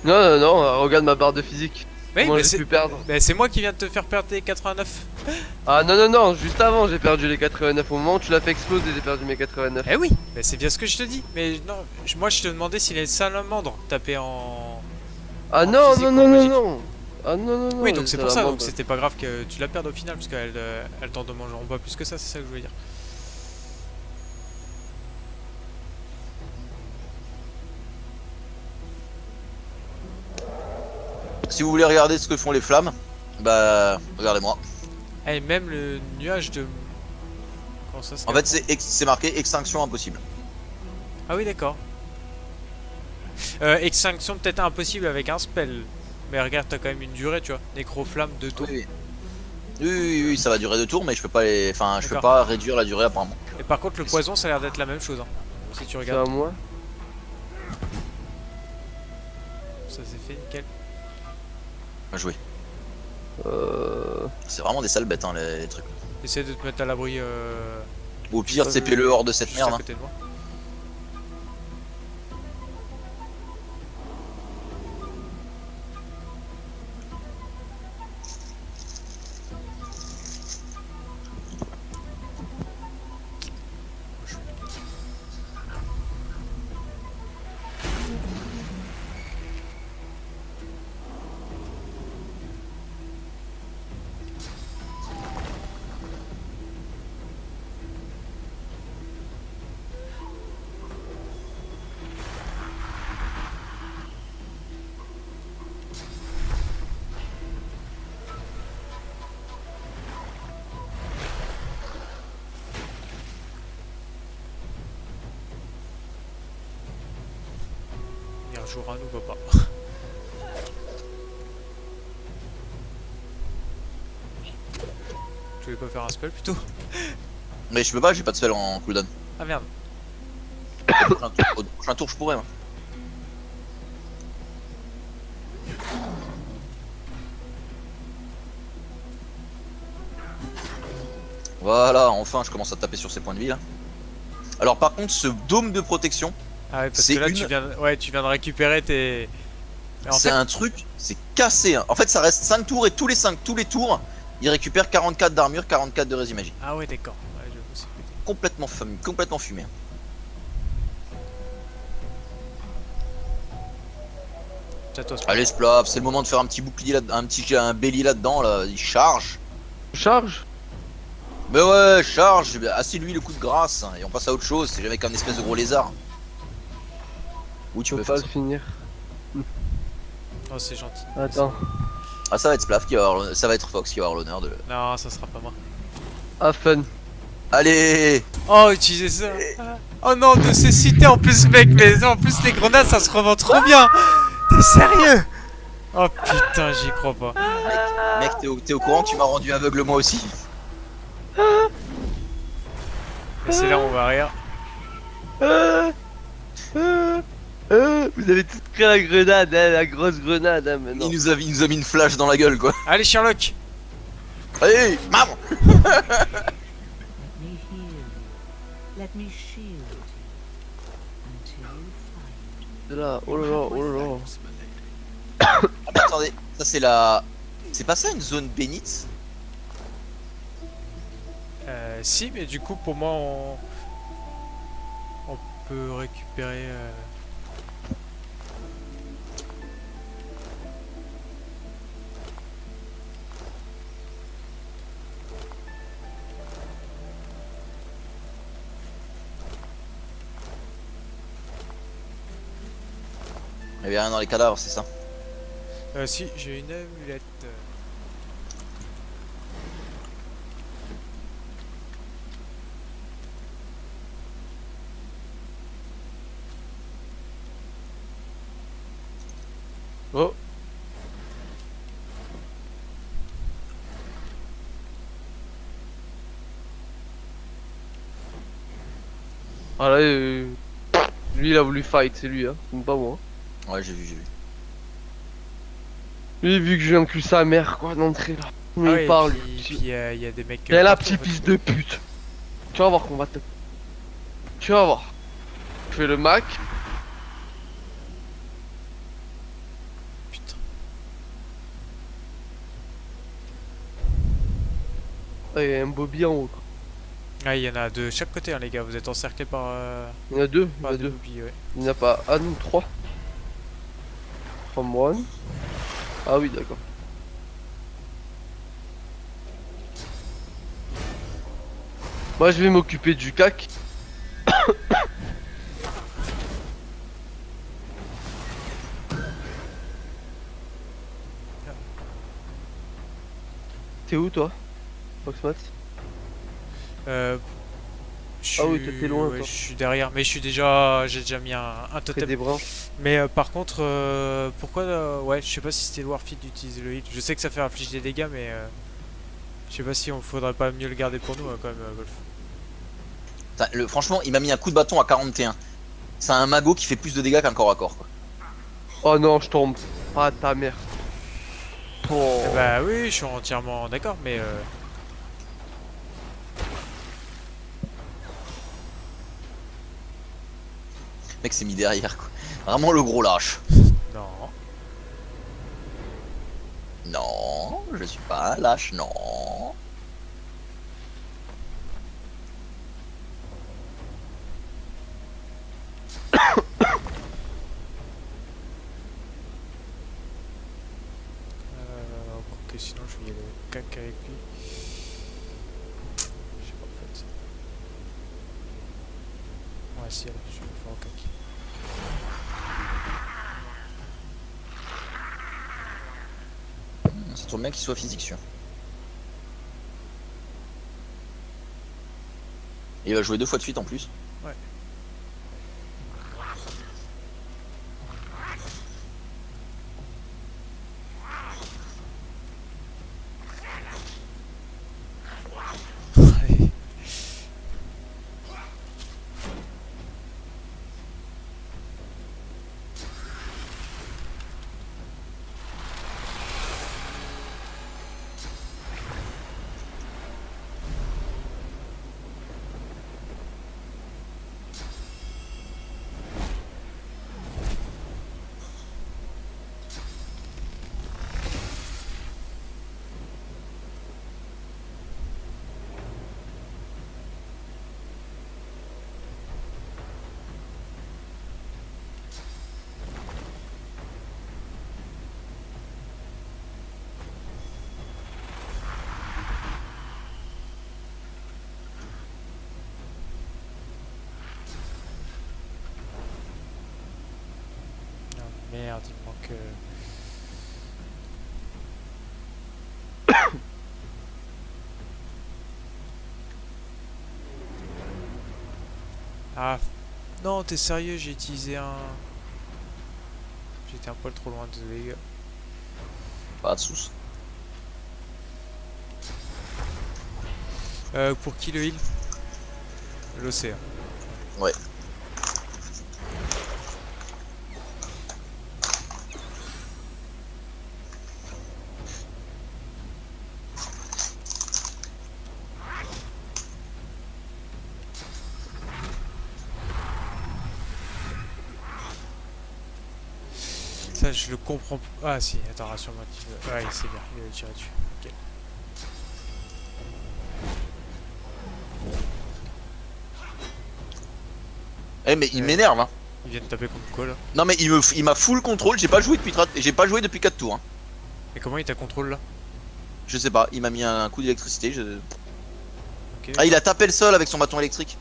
Non, non, non, regarde ma barre de physique. Oui, Moi mais j'ai pu perdre. c'est moi qui viens de te faire perdre tes 89. Ah non, non, non, juste avant j'ai perdu les 89. Au moment où tu l'as fait exploser, j'ai perdu mes 89. Eh oui, mais c'est bien ce que je te dis. Mais non, moi je te demandais si les salamandres tapaient en... Ah en non, physique non, ou en non, non, magique. non. Ah non, non, non. Oui, donc les c'est pour ça, donc salamandres. c'était pas grave que tu la perdes au final, parce qu'elle elle t'en demangeront pas plus que ça, c'est ça que je voulais dire. Si vous voulez regarder ce que font les flammes, bah regardez-moi. Et même le nuage de... Comment ça se En fait c'est marqué extinction impossible. Ah oui, d'accord. Extinction peut-être impossible avec un spell. Mais regarde, t'as quand même une durée, tu vois. Nécroflamme, 2 tours. Oui, oui, ça va durer 2 tours, mais je peux pas les... Enfin, je peux D'accord. pas réduire la durée apparemment. Et par contre, le poison, ça a l'air d'être la même chose. Hein. Si tu C'est à regardes, moi. ça s'est fait nickel. Bien joué. Euh... C'est vraiment des sales bêtes, hein, les trucs. Essaie de te mettre à l'abri Au pire, CP-le hors de cette juste merde. à Hein. côté de moi. Il rejouera, nous va pas. Tu voulais pas faire un spell plutôt? Mais je peux pas, j'ai pas de spell en cooldown. Ah merde. Au prochain tour, je pourrais. Moi. Voilà, enfin je commence à taper sur ces points de vie là. Alors par contre, ce dôme de protection, Ah ouais, parce c'est que là, une... tu viens de récupérer tes... Mais en c'est fait, un truc, c'est cassé. Hein. En fait, ça reste 5 tours et tous les tours, il récupère 44 d'armure, 44 de résine magie. ah ouais, d'accord. Ouais, j'avoue, c'est pété. Complètement fumé. Hein. C'est à toi, ce Allez, Splav, c'est le moment de faire un petit bouclier là, un belly là-dedans, là, il charge. Charge. Mais ouais, charge, assis-lui le coup de grâce, hein, et on passe à autre chose, c'est jamais qu'un espèce de gros lézard. Ou tu Je peux peux pas faire le ça. finir. Oh, c'est gentil. Attends. Ah, ça va être Splav qui va avoir ça va être Fox qui va avoir l'honneur de... Non, ça sera pas moi. Ah fun. Allez. Oh, utiliser ça. Oh non, de cécité en plus, mec. Mais en plus, les grenades, ça se revend trop bien. T'es sérieux? Oh putain, j'y crois pas. Mec, t'es au courant que tu m'as rendu aveugle moi aussi? Et c'est là où on va rire. Vous avez tous pris la grenade, hein, la grosse grenade, hein, maintenant. Il nous a mis une flash dans la gueule quoi. Allez, Sherlock. Allez, mam. Let me heal you. Let me shield you until you find C'est là, oh là là, oh là là. Ah, mais attendez, ça c'est la... C'est pas ça une zone bénite? Si, mais du coup, pour moi, on peut récupérer... Il y avait rien dans les cadavres, c'est ça? Si, j'ai une amulette. Oh. Ah là, lui il a voulu fight, c'est lui, hein, c'est pas moi. Ouais, j'ai vu, j'ai vu. Lui, vu que je viens que sa mère, quoi, d'entrée là. Mais Ah il ouais, parle. et puis il y a des mecs. Et là, partout, petit en fait. fils de pute. Tu vas voir qu'on va te. Tu vas voir. Je fais le Mac. Putain. Ah, il y a un Bobby en haut, quoi. Ah, il y en a de chaque côté, hein, les gars. Vous êtes encerclés par. Il y en a deux. Il y en Par a des deux. boubies, ouais. Il n'y en a pas. Ah non, trois. From one. Ah oui, d'accord. Moi, je vais m'occuper du cac. T'es où, toi, Foxmat? Je Ah oui, suis- t'étais loin, ouais, toi. je suis derrière, mais j'ai déjà mis un Près totem. des branches. Mais par contre, pourquoi ouais, je sais pas si c'était le Warfit d'utiliser le hit. Je sais que ça fait infliger des dégâts, mais je sais pas si on faudrait pas mieux le garder pour nous quand même, Golf. Putain, franchement, il m'a mis un coup de bâton à 41. C'est un magot qui fait plus de dégâts qu'un corps à corps, quoi. Oh non, je tombe. Ah ta mère. Oh. Bah oui, je suis entièrement d'accord, mais Le mec s'est mis derrière, quoi. Vraiment le gros lâche. non. Non, je suis pas un lâche, non. Ok, sinon je vais y aller au cac avec lui. Je sais pas en fait. Ouais, si, allez, je vais le faire au cac. Ça tombe bien qu'il soit physique sûr. Et il va jouer 2 fois de suite en plus. Ouais. Allez. Ah, merde, il me manque. Ah, non, t'es sérieux, j'ai utilisé un. J'étais un poil trop loin, désolé, les gars. Pas de soucis. Pour qui le heal? L'océan. Ouais. Ça, je le comprends. Ah, si, attends, rassure-moi. Ouais, c'est bien, il va tirer dessus. Ok. Eh mais il m'énerve hein. Il vient de taper contre quoi là? Non mais il m'a full contrôle, j'ai pas joué depuis 4 tours hein. Et comment il t'a contrôle là? Je sais pas, il m'a mis un coup d'électricité, Ok. Ah il a tapé le sol avec son bâton électrique.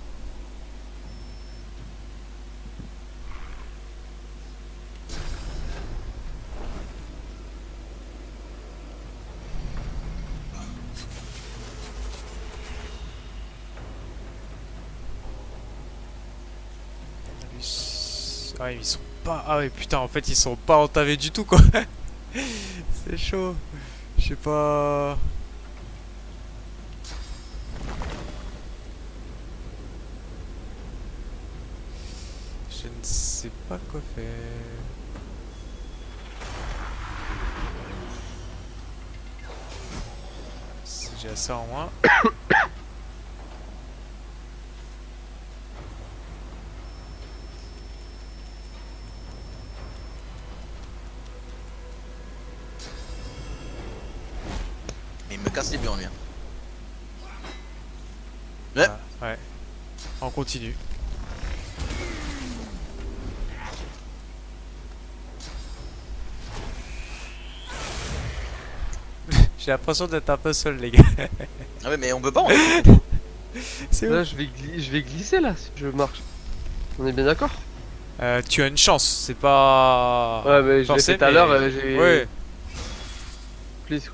Ah, ils sont pas. Ah ouais, putain, en fait, ils sont pas entavés du tout, quoi. C'est chaud. Je sais pas. Je ne sais pas quoi faire. Si j'ai ça en moins. Mais il me casse les pieds en lui. Hein. Ouais. Ah, ouais. On continue. J'ai l'impression d'être un peu seul, les gars. Ah ouais, mais on peut pas. C'est Là, ouf. je vais glisser là si je marche. On est bien d'accord? Tu as une chance, c'est pas. Ouais, mais je l'ai forcé, fait tout à mais- l'heure, j'ai. Ouais. Please.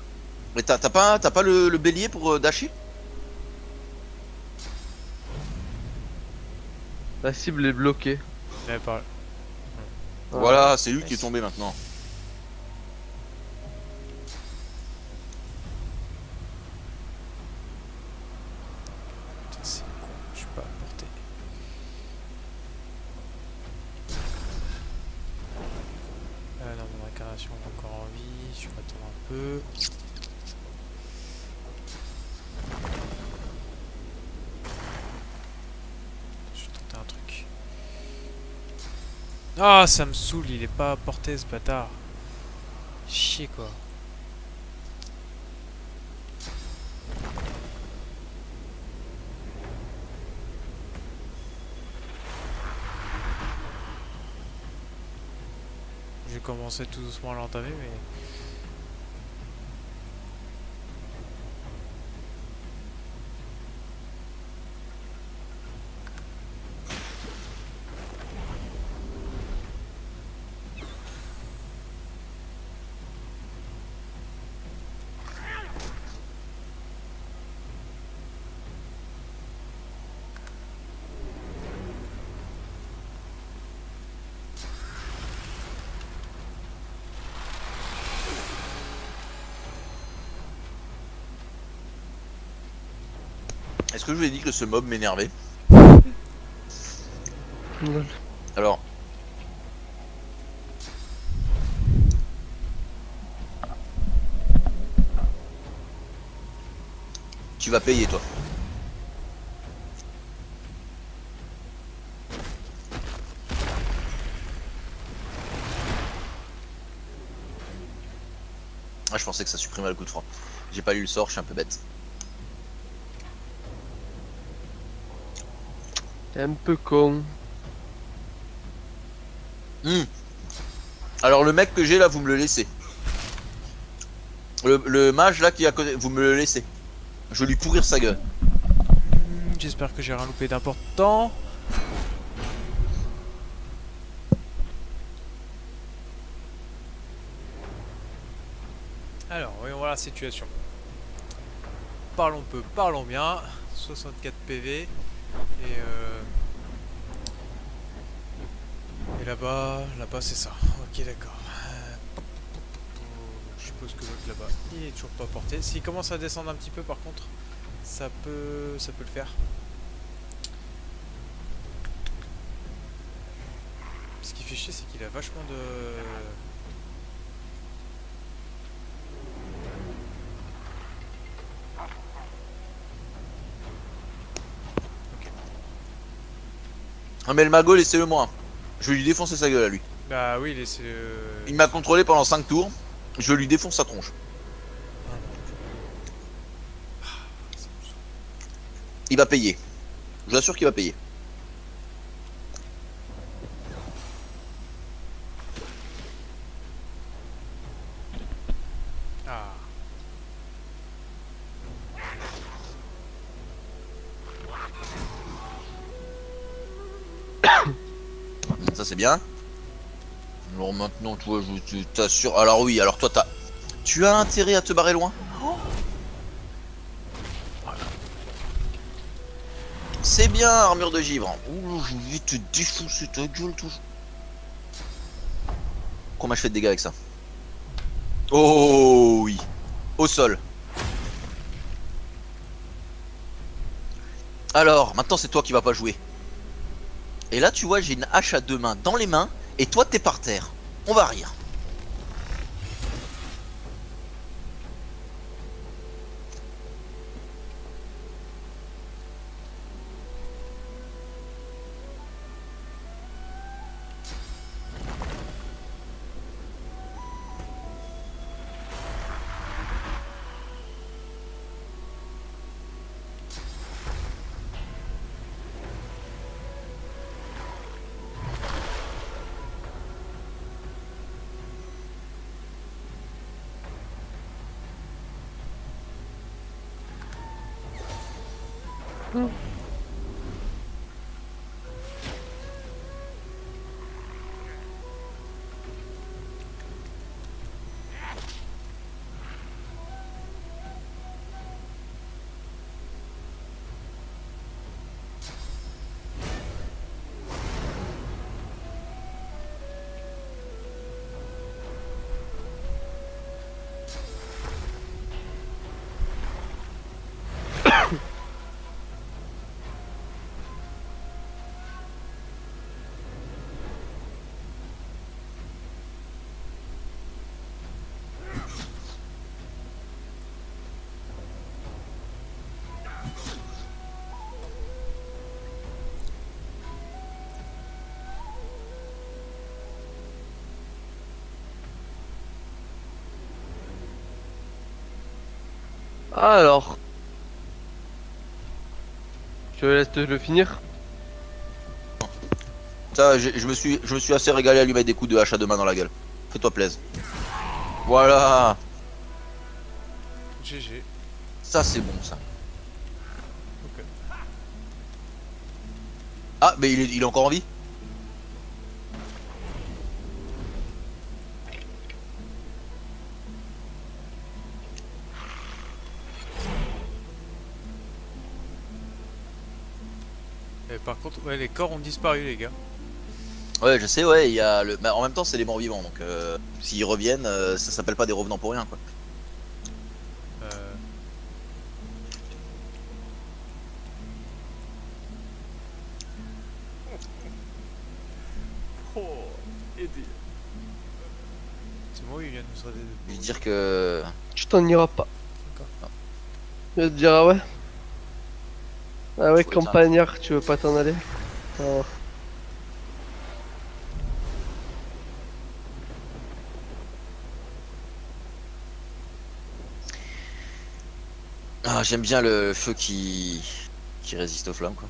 Mais t'as pas le bélier pour dasher? La cible est bloquée. Mais pas- Voilà, c'est lui qui est tombé maintenant. Putain, c'est con, je suis pas à portée. Non, mon incarnation est encore en vie, je vais attendre un peu. Je vais tenter un truc. Ah, ça me saoule, il est pas à portée ce bâtard. Chier quoi. Je vais commencer tout doucement à l'entamer, mais. Est-ce que je vous ai dit que ce mob m'énervait? Ouais. Alors. Tu vas payer toi. Ah, je pensais que ça supprimait le coup de franc. J'ai pas lu le sort, je suis un peu bête. T'es un peu con. Alors le mec que j'ai là, vous me le laissez. Le mage là qui est à côté, vous me le laissez. Je vais lui pourrir sa gueule. J'espère que j'ai rien loupé d'important. Alors, voyons voir la situation. Parlons peu, parlons bien. 64 PV. Et là-bas, c'est ça. Ok, d'accord. Je suppose que l'autre là-bas, il est toujours pas porté. S'il commence à descendre un petit peu, par contre, ça peut le faire. Ce qui fait chier, c'est qu'il a vachement de... Ah mais le mago, laissez-le moi. Je vais lui défoncer sa gueule à lui. Bah oui, laissez le... Il m'a contrôlé pendant 5 tours. Je lui défonce sa tronche. Il va payer. Je vous assure qu'il va payer. Ah. Ça c'est bien. Alors maintenant toi je t'assure. Alors oui, alors toi tu as intérêt à te barrer loin. C'est bien armure de givre. Ouh, je vais te défoncer ta gueule tout. Combien je fais de dégâts avec ça? Oh oui. Au sol. Alors, maintenant c'est toi qui vas pas jouer. Et là tu vois j'ai une hache à 2 mains dans les mains et toi t'es par terre. On va rire. Alors, je te laisse te le finir. Ça je me suis assez régalé à lui mettre des coups de hache à 2 mains dans la gueule. Fais-toi plaisir. Voilà. GG. Ça c'est bon ça. Ok. Ah mais il est encore en vie. Et par contre, ouais, les corps ont disparu, les gars. Ouais je sais ouais il y a le. Mais en même temps c'est les morts vivants donc s'ils reviennent ça s'appelle pas des revenants pour rien quoi. Euh... Oh, aidez. C'est moi, il vient de nous aider. Je veux dire que. Tu t'en iras pas. D'accord. Je vais te dire, ah ouais. Ah ouais, Faut être campagnard, tu veux pas t'en aller? Oh. Ah j'aime bien le feu qui résiste aux flammes quoi.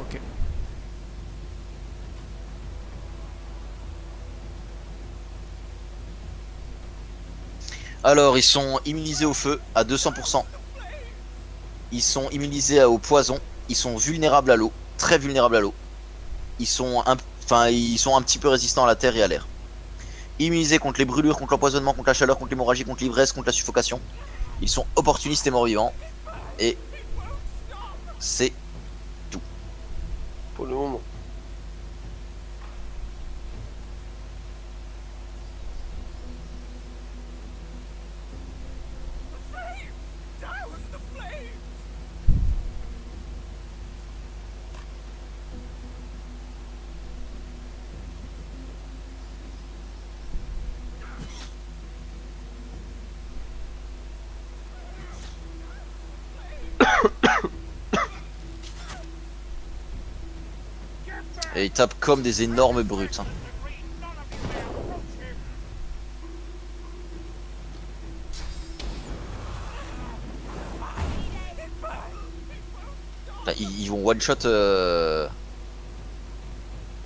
Ok. Alors ils sont immunisés au feu à 200%. Ils sont immunisés au poison. Ils sont vulnérables à l'eau, très vulnérables à l'eau. Ils sont un petit peu résistants à la terre et à l'air. Immunisés contre les brûlures, contre l'empoisonnement, contre la chaleur, contre l'hémorragie, contre l'ivresse, contre la suffocation. Ils sont opportunistes et morts-vivants. Et c'est Pour le moment. Et ils tapent comme des énormes brutes. Hein. Enfin, ils vont one shot.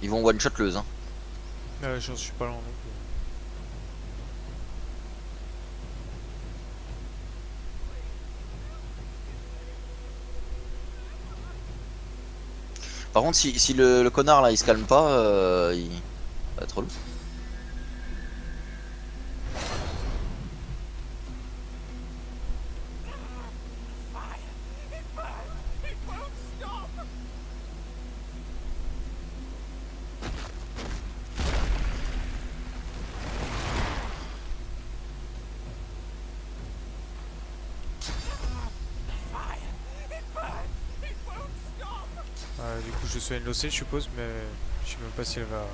Ils vont one shot leuse. Hein. J'en suis pas loin non plus. Par contre, si le connard là il se calme pas, va être relou. Du coup je soigne l'OC je suppose, mais je sais même pas si elle va...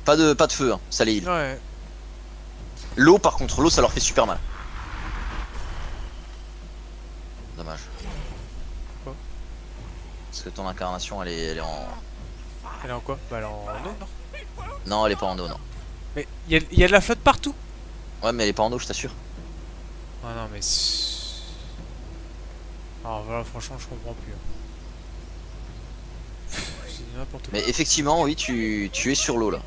Pas de feu, hein, ça les heal. Ouais, L'eau par contre, l'eau ça leur fait super mal. Dommage. Quoi? Parce que ton incarnation elle est en... elle est en quoi? Bah elle est en eau, non? Non elle est pas en eau non. Mais il y a de la flotte partout. Ouais mais elle est pas en eau je t'assure. Ah non mais... Alors voilà franchement je comprends plus. C'est n'importe quoi. Mais effectivement oui tu es sur l'eau là.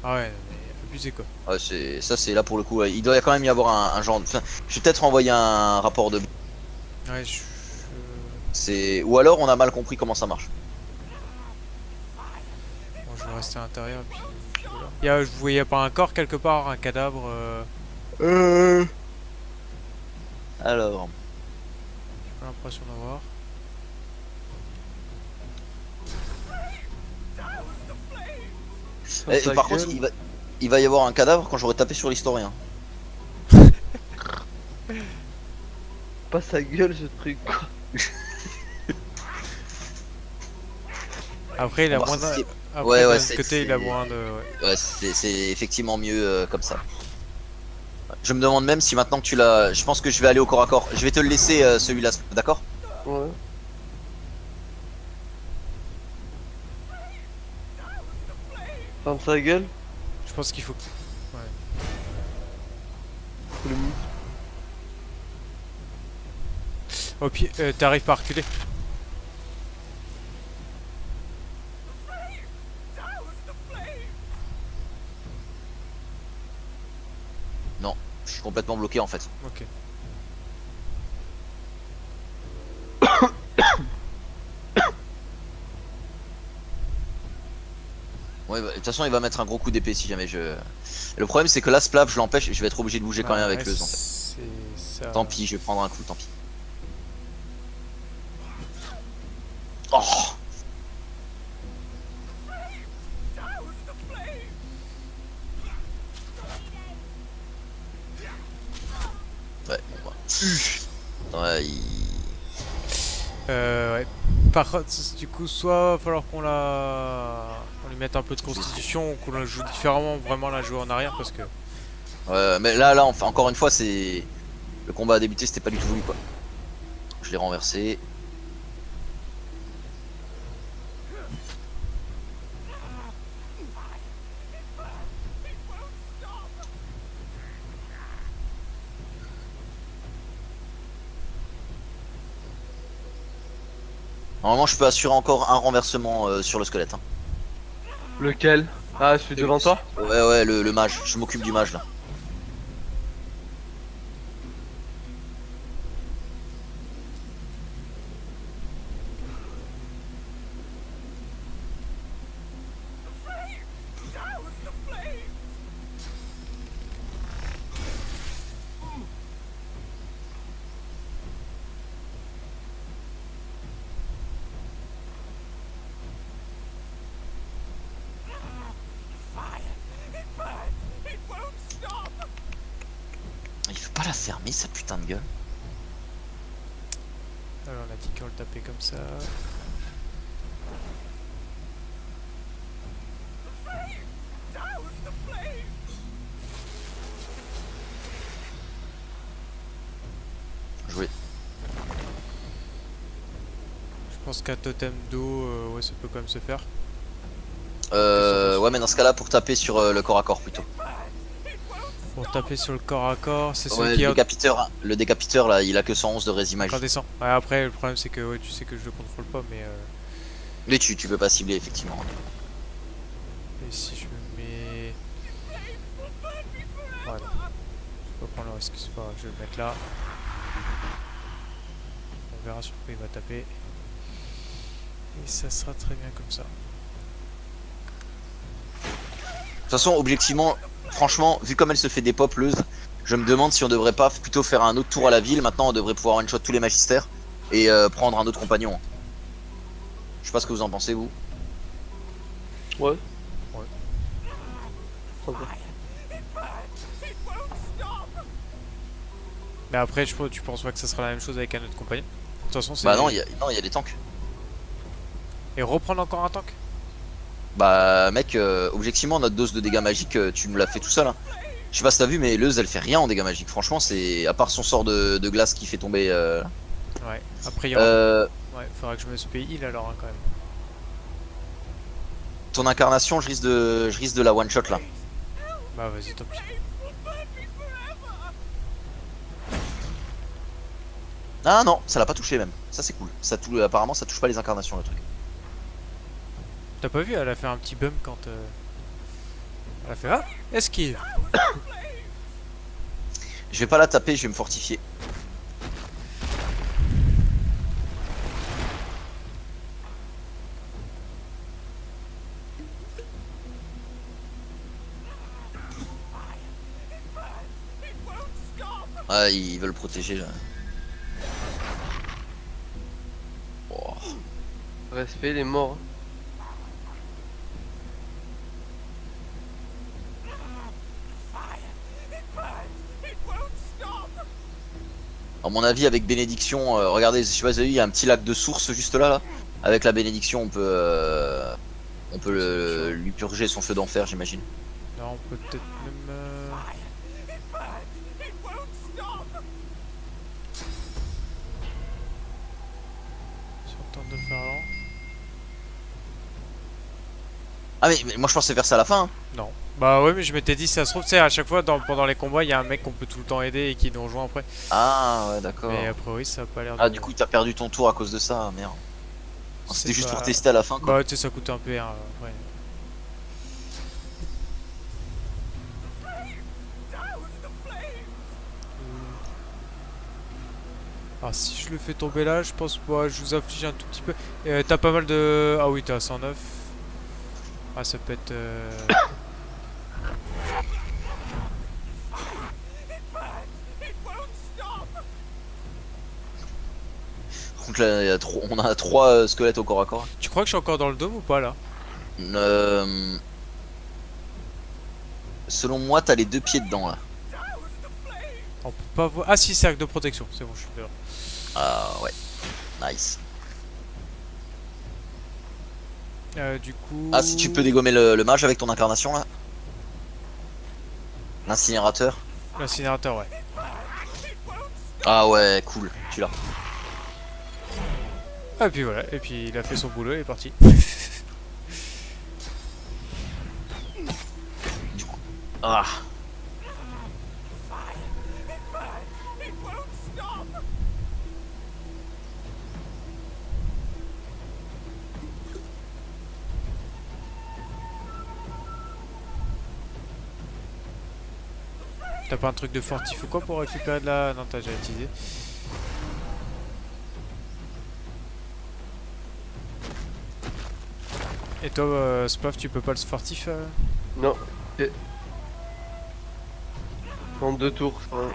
Ah ouais, mais abusé quoi. Ouais, ça c'est là pour le coup, ouais. Il doit quand même y avoir un genre de... Enfin, je vais peut-être envoyer un rapport de... Ouais, Ou alors on a mal compris comment ça marche. bon, je vais rester à l'intérieur puis voilà. Vous voyez pas un corps quelque part, un cadavre Alors... J'ai pas l'impression d'avoir. Et par contre il va y avoir un cadavre quand j'aurai tapé sur l'historien. Pas sa gueule ce truc quoi. Après il a Bon, moins de... c'est- Après ouais, d'un c'est- côté il a c'est- moins de... Ouais. Ouais c'est effectivement mieux comme ça. Je me demande même si maintenant que tu l'as... Je pense que je vais aller au corps à corps. Je vais te le laisser celui-là, d'accord? Ouais. Ferme sa gueule. Je pense qu'il faut... Le mou. Au pied, t'arrives pas à reculer. Non, je suis complètement bloqué en fait. Ok. Ouais, bah, de toute façon il va mettre un gros coup d'épée si jamais je... Le problème c'est que là Splav je l'empêche et je vais être obligé de bouger quand même avec Ouais, le en fait. c'est ça. Tant pis, je vais prendre un coup, tant pis. Oh! Ouais, bon bah. Ouais, Ouais. Par contre, du coup, soit va falloir on lui mette un peu de constitution ou qu'on la joue différemment, vraiment la jouer en arrière parce que... Ouais, mais là, enfin, encore une fois, c'est... Le combat a débuté, c'était pas du tout voulu, quoi. Je l'ai renversé. Normalement, je peux assurer encore un renversement sur le squelette. Hein. Lequel? Ah, celui devant toi? Ouais, le mage. Je m'occupe du mage, là. Il faut pas la fermer, sa putain de gueule. Alors on a dit qu'on le tapait comme ça. Joué. Je pense qu'un totem d'eau, ouais, ça peut quand même se faire. Ouais, mais dans ce cas-là, pour taper sur le corps à corps plutôt. Pour taper sur le corps à corps, c'est celui Ouais, qui le décapiteur là, il a que 111 de résine magie. incandescent. Ouais, après, le problème c'est que ouais, tu sais que je le contrôle pas, mais Mais tu peux pas cibler effectivement. et si je me mets... Ouais, non. pas prendre le risque, c'est pas grave, je vais le mettre là. On verra sur quoi il va taper. Et ça sera très bien comme ça. De toute façon, objectivement, franchement, vu comme elle se fait des popeuses, je me demande si on devrait pas plutôt faire un autre tour à la ville. Maintenant, on devrait pouvoir one-shot tous les magistères et prendre un autre compagnon. Je sais pas ce que vous en pensez, vous. Ouais. Ouais. Ok. Mais après, tu penses pas que ça sera la même chose avec un autre compagnon? De toute façon, c'est. Bah non, il y a des tanks. Et reprendre encore un tank? Bah mec, objectivement, notre dose de dégâts magiques, tu nous l'as fait tout seul. Hein. Je sais pas si t'as vu, mais Leuz, elle fait rien en dégâts magiques. Franchement, c'est à part son sort de glace qui fait tomber. Ouais, après il y aura. Ouais, faudra que je me spé heal alors hein, quand même. Ton incarnation, je risque de la one shot là. Bah vas-y, tant pis. Ah non, ça l'a pas touché même. Ça c'est cool. Apparemment, ça touche pas les incarnations le truc. T'as pas vu, elle a fait un petit bump quand. Elle a fait ah, esquive. Je vais pas la taper, je vais me fortifier. Ah, ils veulent protéger là. Oh. Respect, il est mort. À mon avis, avec bénédiction, regardez, je sais pas si vous avez vu, il y a un petit lac de source juste là. Avec la bénédiction, on peut lui purger son feu d'enfer, j'imagine. Non, on peut peut-être même. Si on tente de le faire avant. Ah mais moi je pensais faire ça à la fin. Hein. Non. Bah ouais, mais je m'étais dit, ça se trouve, tu sais, à chaque fois pendant les combats, il y a un mec qu'on peut tout le temps aider et qui nous rejoint après. Ah ouais, d'accord. Mais a priori, ça a pas l'air de. Ah du coup, t'as perdu ton tour à cause de ça, merde. C'était juste pas- pour tester à la fin quoi. Bah, tu sais, ça coûte un PR après. Alors si je le fais tomber là, je pense que je vous afflige un tout petit peu. T'as pas mal de... Ah oui, t'es à 109. Ah, ça peut être... Donc là, on a 3 squelettes au corps à corps. Tu crois que je suis encore dans le dôme ou pas là? Selon moi, t'as les 2 pieds dedans là. On peut pas voir... Ah si, cercle de protection, c'est bon, je suis dehors. Ah ouais, nice. Du coup... Ah, si tu peux dégommer le mage avec ton incarnation là. L'incinérateur. L'incinérateur, ouais. Ah ouais, cool, tu l'as. Ah, et puis voilà, et puis il a fait son boulot et il est parti. Du coup. Ah. T'as pas un truc de fortif ou quoi pour récupérer de la... Non, t'as déjà utilisé. Et toi, Spav, tu peux pas le fortif Non. Ok. En 2 tours. Enfin,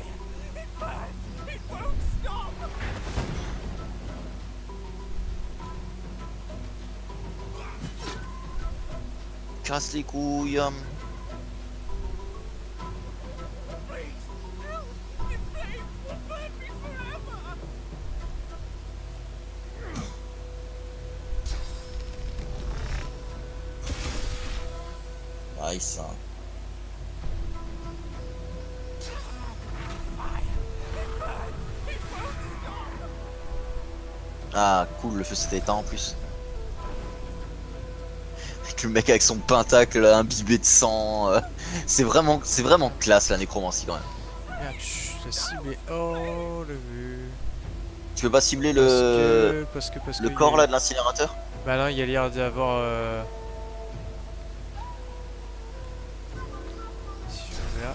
Casse les couilles. Nice. Ah cool, le feu s'était éteint en plus. Avec le mec avec son pentacle imbibé de sang. C'est vraiment classe la nécromancie quand même. Merde, chut, j'ai ciblé. Oh, le vu. Tu peux pas cibler Parce que le il y corps a- là de l'incinérateur? Bah non, il y a l'air d'avoir... Si je vais là...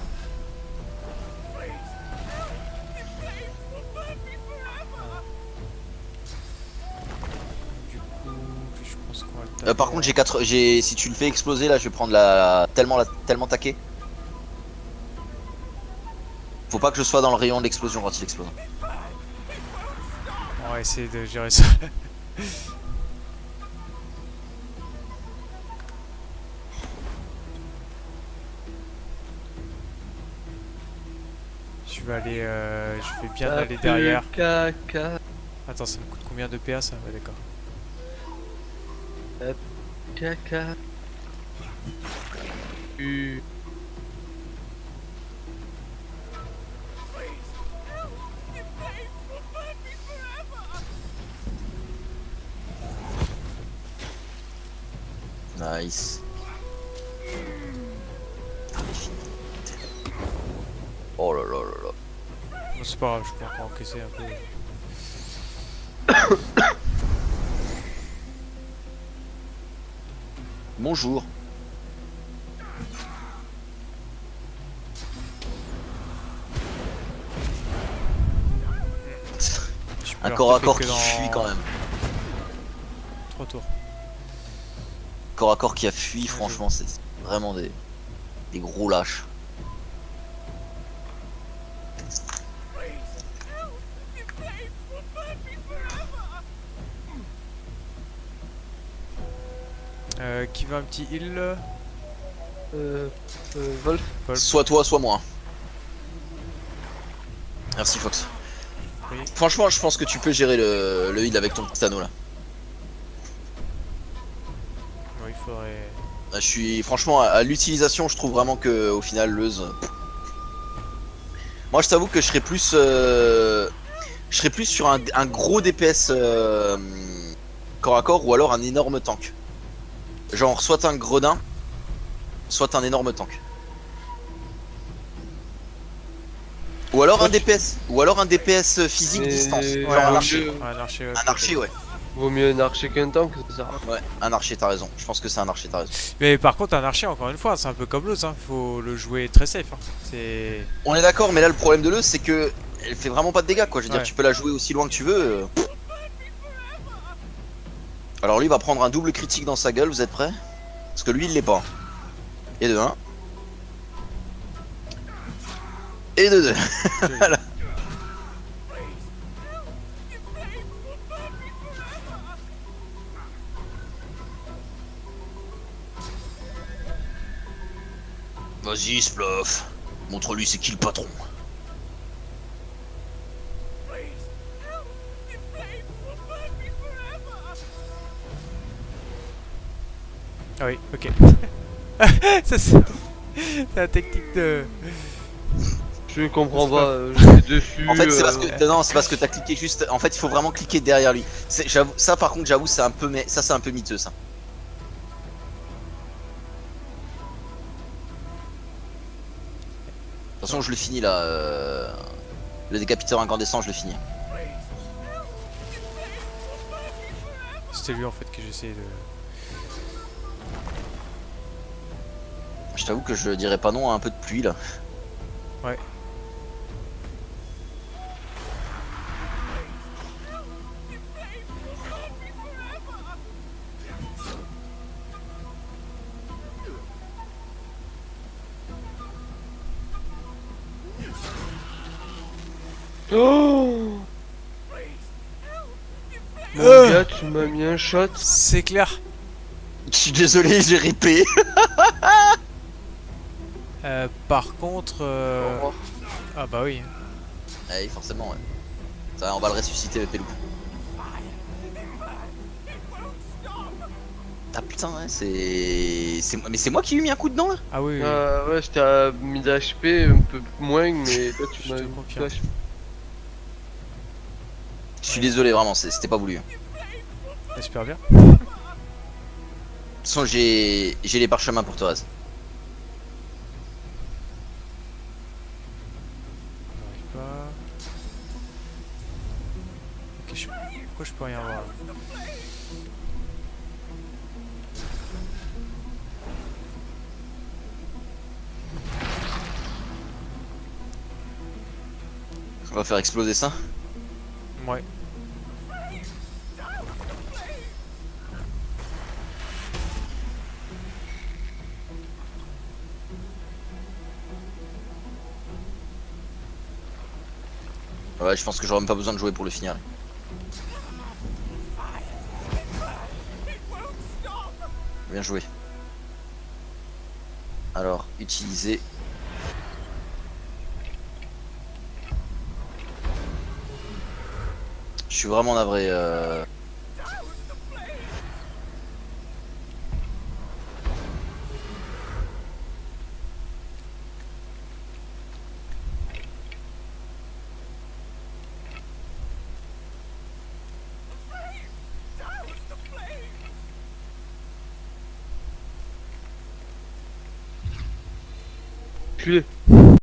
pense qu'on va le taper. Par contre, si tu le fais exploser là, je vais prendre tellement taqué. Faut pas que je sois dans le rayon de l'explosion quand il explose. On va essayer de gérer ça. Je vais bien aller derrière. Caca. Attends, ça me coûte combien de PA ça? Ouais, d'accord. Caca. Nice. Oh là là là là. Bon, c'est pas grave, je peux encore encaisser un peu. Bonjour. Je peux Un leur corps à taper corps que qui dans fuit quand même. 3 tours. Corps à corps qui a fui, franchement, c'est vraiment des gros lâches. Qui veut un petit heal? Wolf. Soit toi, soit moi. Merci Fox. Oui. Franchement, je pense que tu peux gérer le heal avec ton petit anneau là. Ouais, il faudrait. Je suis franchement à l'utilisation, je trouve vraiment que au final Leuze. Moi, je t'avoue que je serais plus sur un gros DPS corps à corps ou alors un énorme tank. Genre soit un gredin, soit un énorme tank. Ou alors un DPS, physique Mais- distance. Ouais, Genre un vaut archer. mieux- Un archer, Un archer, ouais. Vaut mieux un archer qu'un tank, c'est ça. Ouais, un archer, t'as raison. Je pense que c'est un archer, t'as raison. Mais par contre, un archer, encore une fois, c'est un peu comme l'autre, hein. Faut le jouer très safe. Hein. C'est. On est d'accord, mais là le problème de l'Euse, c'est que elle fait vraiment pas de dégâts, quoi. Je veux dire, Ouais. tu peux la jouer aussi loin que tu veux. Alors lui il va prendre un double critique dans sa gueule, vous êtes prêts? Parce que lui il l'est pas. Et de 1. Et de 2. Voilà. Vas-y Splof, montre-lui c'est qui le patron. Ah oui, ok. Ça, c'est la technique de. Je comprends pas, j'étais dessus. En fait c'est parce que non, c'est parce que t'as cliqué juste. En fait il faut vraiment cliquer derrière lui. Ça par contre j'avoue c'est un peu mais ça c'est un peu miteux ça. De toute façon je le finis là. Le décapiteur incandescent je le finis. C'était lui en fait que j'essayais de. Je t'avoue que je dirais pas non à un peu de pluie là. Ouais. Oh Mon gars, tu m'as mis un shot. C'est clair. Je suis désolé, j'ai ripé. Par contre. Au revoir. Ah bah oui. Ah oui, forcément, ouais. Ça, on va le ressusciter, le Pelou. Ah putain, ouais, mais c'est moi qui lui ai mis un coup dedans là. Ah oui, oui. Ouais, j'étais à 1000 HP, un peu moins, mais toi tu Je m'as te mis confirme. HP. Je suis désolé, vraiment, c'était pas voulu. De J'espère bien. toute façon, j'ai les parchemins pour Thérèse. On n'arrive pas. Ok, pourquoi je peux rien voir là? On va faire exploser ça. Ouais. Ouais, je pense que j'aurais même pas besoin de jouer pour le finir. Bien joué. Alors, utiliser. Je suis vraiment navré. Culé.